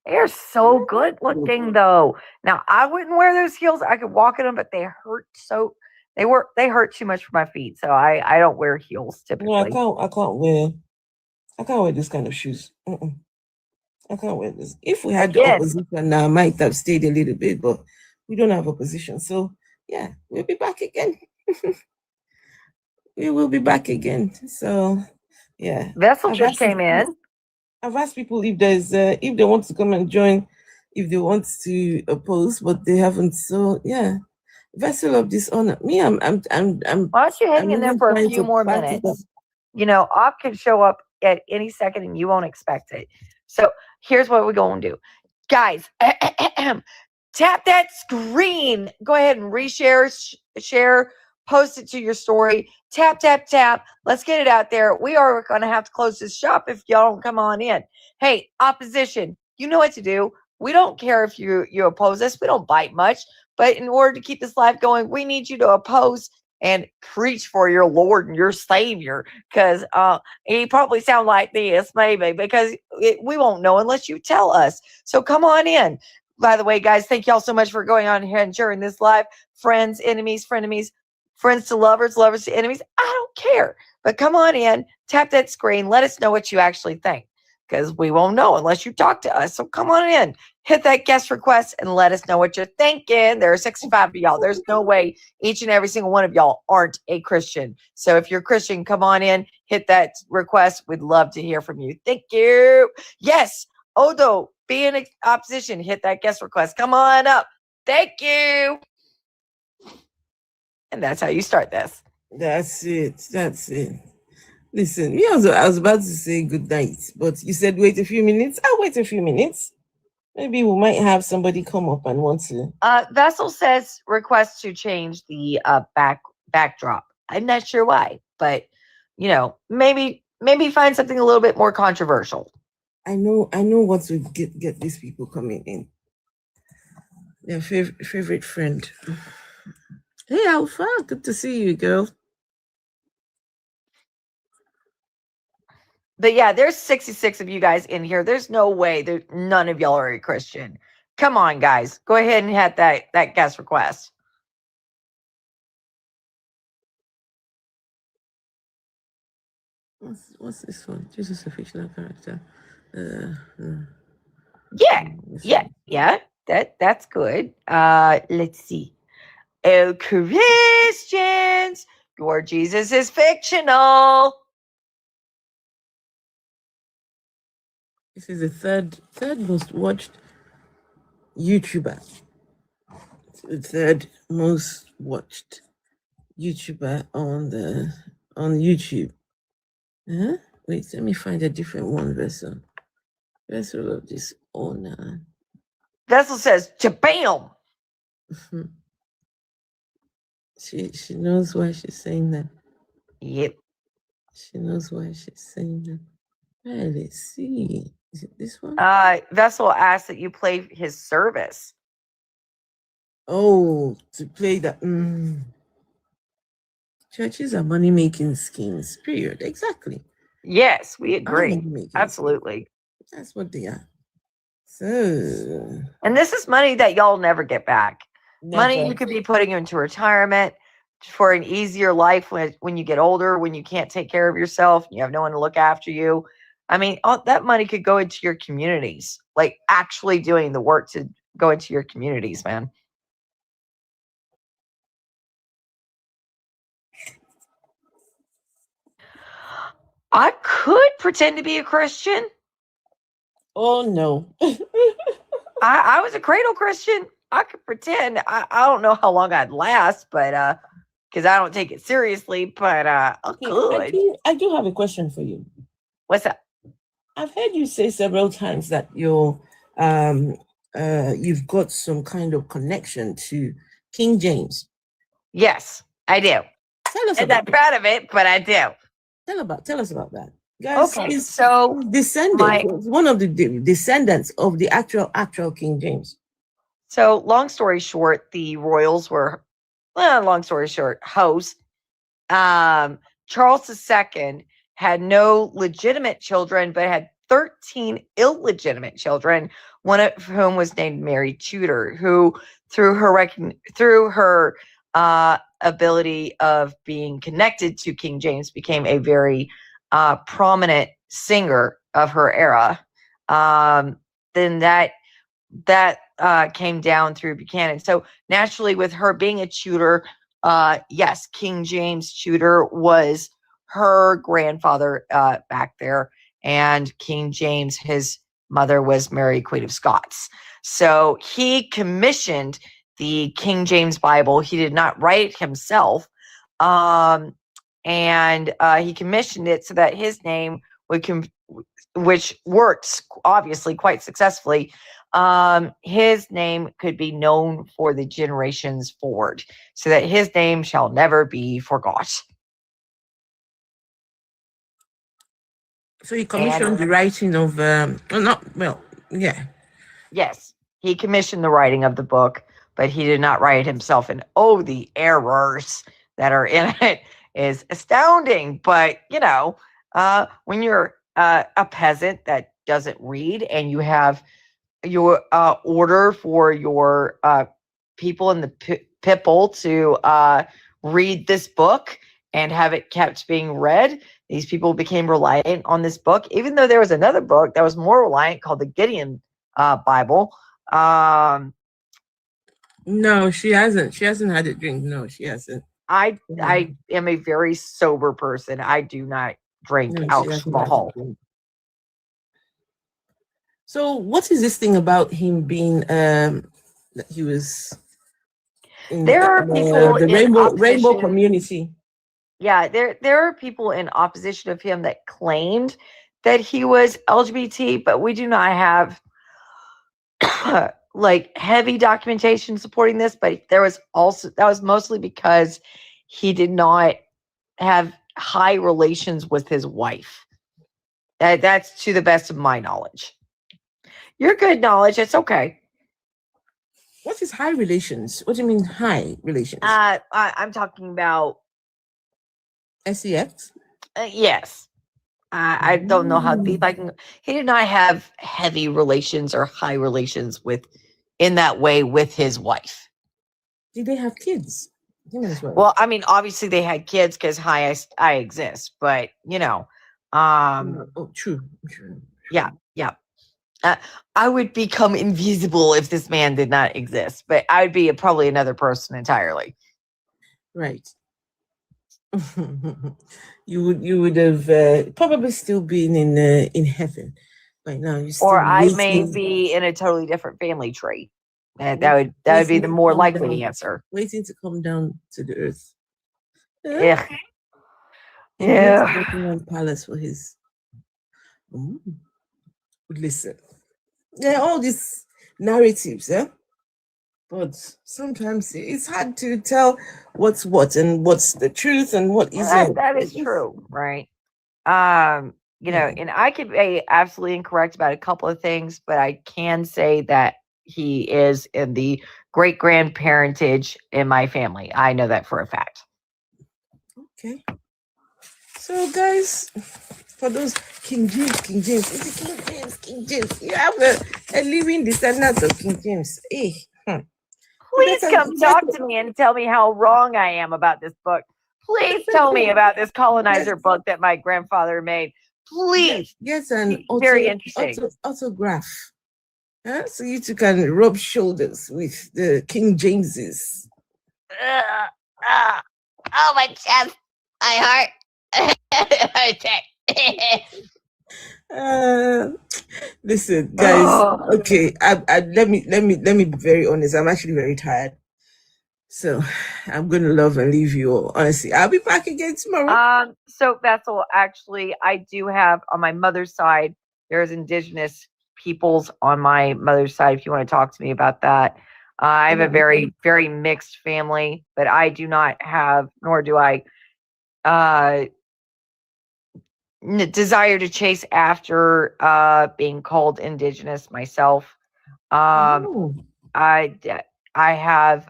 They're so good looking though. Now I wouldn't wear those heels. I could walk in them, but they hurt so. They hurt too much for my feet, so I don't wear heels typically. No, I can't wear this kind of shoes. I can't wear this. If we had the opposition now, I might have stayed a little bit, but we don't have opposition. So yeah, we'll be back again. We will be back again. So yeah. Vessel just came in. I've asked people if there's if they want to come and join, if they want to oppose, but they haven't. So yeah. Vessel of dishonor. Me, I'm why don't you hang in there for a few more minutes? You know, Op can show up at any second and you won't expect it. So here's what we're going to do. Guys, tap that screen. Go ahead and reshare, share, post it to your story. Tap, tap, tap. Let's get it out there. We are going to have to close this shop if y'all don't come on in. Hey, opposition, you know what to do. We don't care if you oppose us. We don't bite much. But in order to keep this live going, we need you to oppose and preach for your Lord and your Savior. Because he probably sound like this, maybe, because we won't know unless you tell us. So come on in. By the way, guys, thank y'all so much for going on here and sharing this live. Friends, enemies, frenemies, friends to lovers, lovers to enemies. I don't care. But come on in, tap that screen. Let us know what you actually think. Because we won't know unless you talk to us. So come on in, hit that guest request and let us know what you're thinking. There are 65 of y'all. There's no way each and every single one of y'all aren't a Christian. So if you're a Christian, come on in, hit that request. We'd love to hear from you. Thank you. Yes, Odo, be in opposition. Hit that guest request. Come on up. Thank you. And that's how you start this. That's it. Listen, I was about to say good night, but you said wait a few minutes. I'll wait a few minutes. Maybe we might have somebody come up and want to. Vessel says request to change the backdrop. I'm not sure why, but you know, maybe find something a little bit more controversial. I know what to get these people coming in. Their favorite friend. Hey, Alpha, good to see you, girl. But yeah, there's 66 of you guys in here. There's no way that none of y'all are a Christian. Come on, guys. Go ahead and hit that guest request. What's this one? Jesus, a fictional character. Yeah. That's good. Let's see. Oh, Christians, your Jesus is fictional. This is the third most watched YouTuber. The third most watched YouTuber on YouTube. Huh? Wait, let me find a different one vessel. Vessel of this owner. Vessel says, "Jabam." She knows why she's saying that. Yep. She knows why she's saying that. Well, let's see. Is it this one? Vessel asks that you play his service. Oh, to play that. Churches are money-making schemes, period. Exactly. Yes, we agree. Money-making Absolutely. schemes. That's what they are. So, and this is money that y'all never get back. Money never. you could be putting into retirement for an easier life when you get older, when you can't take care of yourself, you have no one to look after you. I mean, all that money could go into your communities, like actually doing the work to go into your communities, man. I could pretend to be a Christian. Oh no. I was a cradle Christian. I could pretend. I don't know how long I'd last, but because I don't take it seriously, but I could. I do have a question for you. What's that? I've heard you say several times that you've got some kind of connection to King James. Yes, I do. Tell us I'm not proud of it, but I do. Tell us about that. Guys, okay, so one of the descendants of the actual King James. So long story short, the royals were, long story short, hosts. Charles II had no legitimate children, but had 13 illegitimate children, one of whom was named Mary Tudor, who through her ability of being connected to King James became a very prominent singer of her era. Then that came down through Buchanan. So naturally, with her being a Tudor, yes, King James Tudor was her grandfather back there, and King James, his mother, was Mary, Queen of Scots. So he commissioned the King James Bible. He did not write it himself, and he commissioned it so that his name which worked obviously quite successfully. His name could be known for the generations forward, so that his name shall never be forgot. So he commissioned the writing of Yes, he commissioned the writing of the book, but he did not write it himself. And the errors that are in it is astounding. But when you're a peasant that doesn't read, and you have your order for your people in the people to read this book and have it kept being read, these people became reliant on this book, even though there was another book that was more reliant called the Gideon Bible. No, she hasn't. She hasn't had a drink. No, she hasn't. I am a very sober person. I do not drink alcohol. So what is this thing about him being that he was in there are people the rainbow community? Yeah, there are people in opposition of him that claimed that he was LGBT, but we do not have like heavy documentation supporting this. But that was mostly because he did not have high relations with his wife. That's to the best of my knowledge. Your good knowledge, it's okay. What is high relations? What do you mean high relations? I'm talking about sex. Yes. I don't know how deep I can. He did not have heavy relations or high relations in that way with his wife. Did they have kids? Well, I mean, obviously they had kids because I exist, but true. Yeah. I would become invisible if this man did not exist, but I would be probably another person entirely. Right. you would have probably still been in heaven by now. Or I may be in a totally different family tree. That would be the more likely answer. Waiting to come down to the earth. Yeah. He built Yeah. Buckingham Palace for his. Listen, there are all these narratives, but sometimes it's hard to tell what's what and what's the truth and what isn't. That is true, right? You know, Yeah. and I could be absolutely incorrect about a couple of things, but I can say that he is in the great grandparentage in my family. I know that for a fact. Okay. So, guys, for those King James, it's King James. You have a living descendant of King James. Please come talk to me and tell me how wrong I am about this book. Please tell me about this colonizer book that my grandfather made. Please. Yes, an very interesting. autograph. So you two can rub shoulders with the King Jameses. Oh, my chest, my heart. Listen, guys. Okay, let me be very honest. I'm actually very tired, so I'm gonna love and leave you all. Honestly, I'll be back again tomorrow. So Bethel, actually, I do have on my mother's side. There's indigenous peoples on my mother's side. If you want to talk to me about that, I have a very, very mixed family, but I do not have, nor do I, desire to chase after being called indigenous myself. I have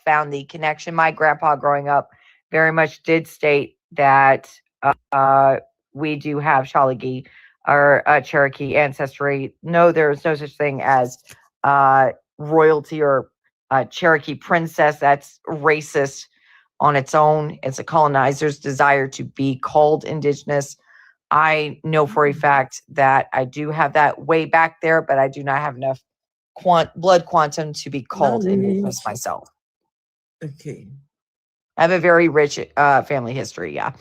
found the connection. My grandpa growing up very much did state that we do have Chalagi or Cherokee ancestry. No, there's no such thing as royalty or Cherokee princess. That's racist on its own. It's a colonizer's desire to be called indigenous. I know for a fact that I do have that way back there, but I do not have enough blood quantum to be called indigenous myself. Okay. I have a very rich family history, yeah.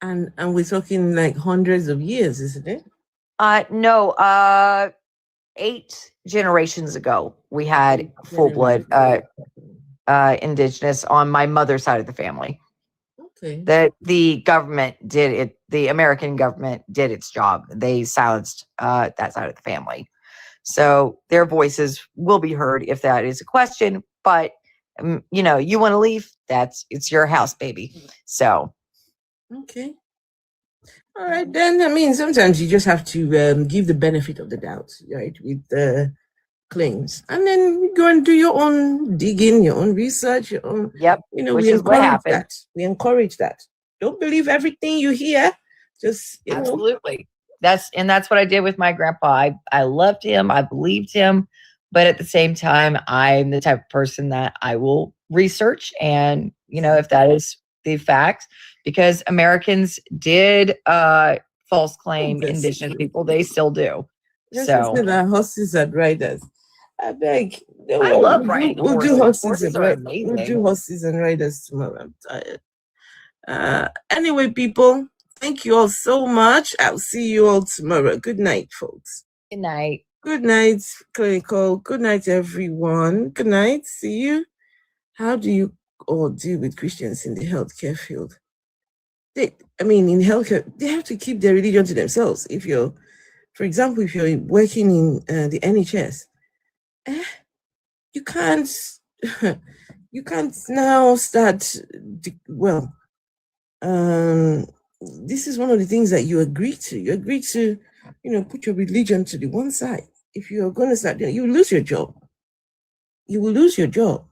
And we're talking like hundreds of years, isn't it? No, 8 generations ago, we had full blood indigenous on my mother's side of the family. Okay. The government did it. The American government did its job. They silenced that side of the family. So their voices will be heard if that is a question. But you know, you want to leave? It's your house, baby. So. Okay. All right, then. I mean, sometimes you just have to give the benefit of the doubt, right, with the claims, and then go and do your own digging, your own research, your own. Yep. You know, we encourage that. We encourage that. Don't believe everything you hear. Just absolutely. That's what I did with my grandpa. I loved him. I believed him, but at the same time, I'm the type of person that I will research, and you know, if that is the fact, because Americans did false claim indigenous people, they still do. So horses and riders. I beg. I love riding horses. We'll do horses and riders tomorrow. I'm tired. Anyway, people, thank you all so much. I'll see you all tomorrow. Good night, folks. Good night. Good night, Clinical. Good night, everyone. Good night. See you. How do you all deal with Christians in the healthcare field? In healthcare, they have to keep their religion to themselves. If you're, for example, if you're working in the NHS, you can't now start. This is one of the things that you agree to. You agree to, put your religion to the one side. If you're going to start, you will lose your job. You will lose your job.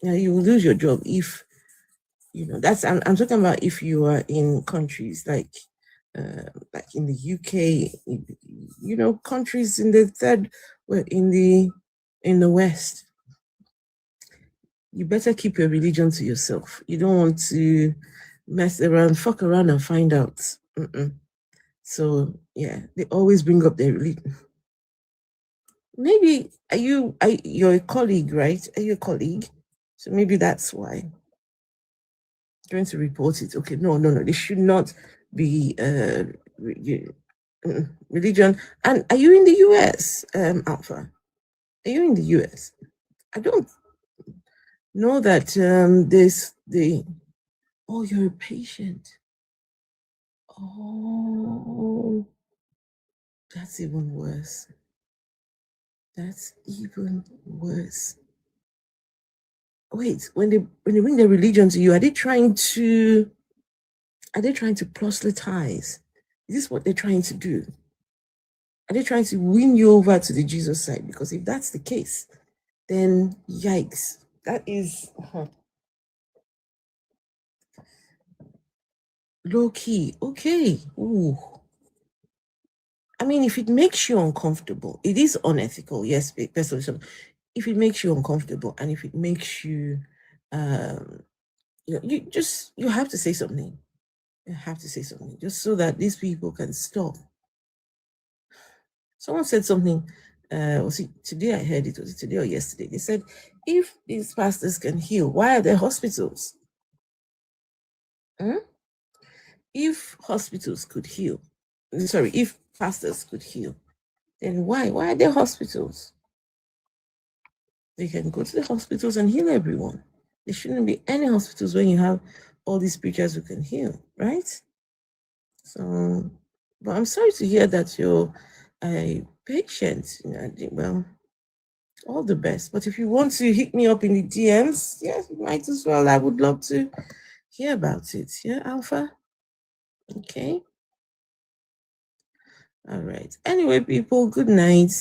You will lose your job if, I'm talking about if you are in countries like in the UK, countries in the third, in the West. You better keep your religion to yourself. You don't want to mess around, fuck around and find out. So yeah, they always bring up their religion. Maybe you're a colleague, right? Are you a colleague? So maybe that's why. Going to report it. Okay, no. They should not be religion. And are you in the US, Alpha? Are you in the US? I don't know that Oh, you're a patient. Oh, that's even worse. That's even worse. Wait, when they bring their religion to you, are they trying to proselytize? Is this what they're trying to do? Are they trying to win you over to the Jesus side? Because if that's the case, then yikes. That is low key. Okay. Ooh. I mean, if it makes you uncomfortable, it is unethical. Yes, personally. If it makes you uncomfortable and if it makes you, you have to say something. You have to say something just so that these people can stop. Someone said something. Was it today? I heard it. Was it today or yesterday? They said, if these pastors can heal, why are there hospitals? If hospitals could heal, sorry, if pastors could heal, then why are there hospitals? They can go to the hospitals and heal everyone. There shouldn't be any hospitals when you have all these preachers who can heal, right? So, but I'm sorry to hear that you're a patient. Well, all the best. But if you want to hit me up in the DMs, yes, you might as well. I would love to hear about it. Yeah, Alpha? Okay. All right. Anyway, people, good night.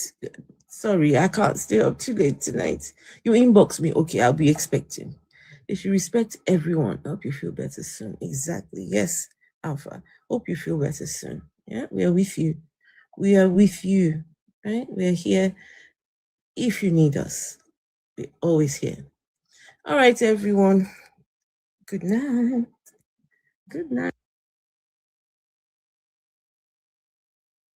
Sorry, I can't stay up too late tonight. You inbox me. Okay, I'll be expecting. If you respect everyone, I hope you feel better soon. Exactly. Yes, Alpha. Hope you feel better soon. Yeah, we are with you. We are with you. Right? We are here if you need us. We're always here. All right, everyone. Good night. Good night.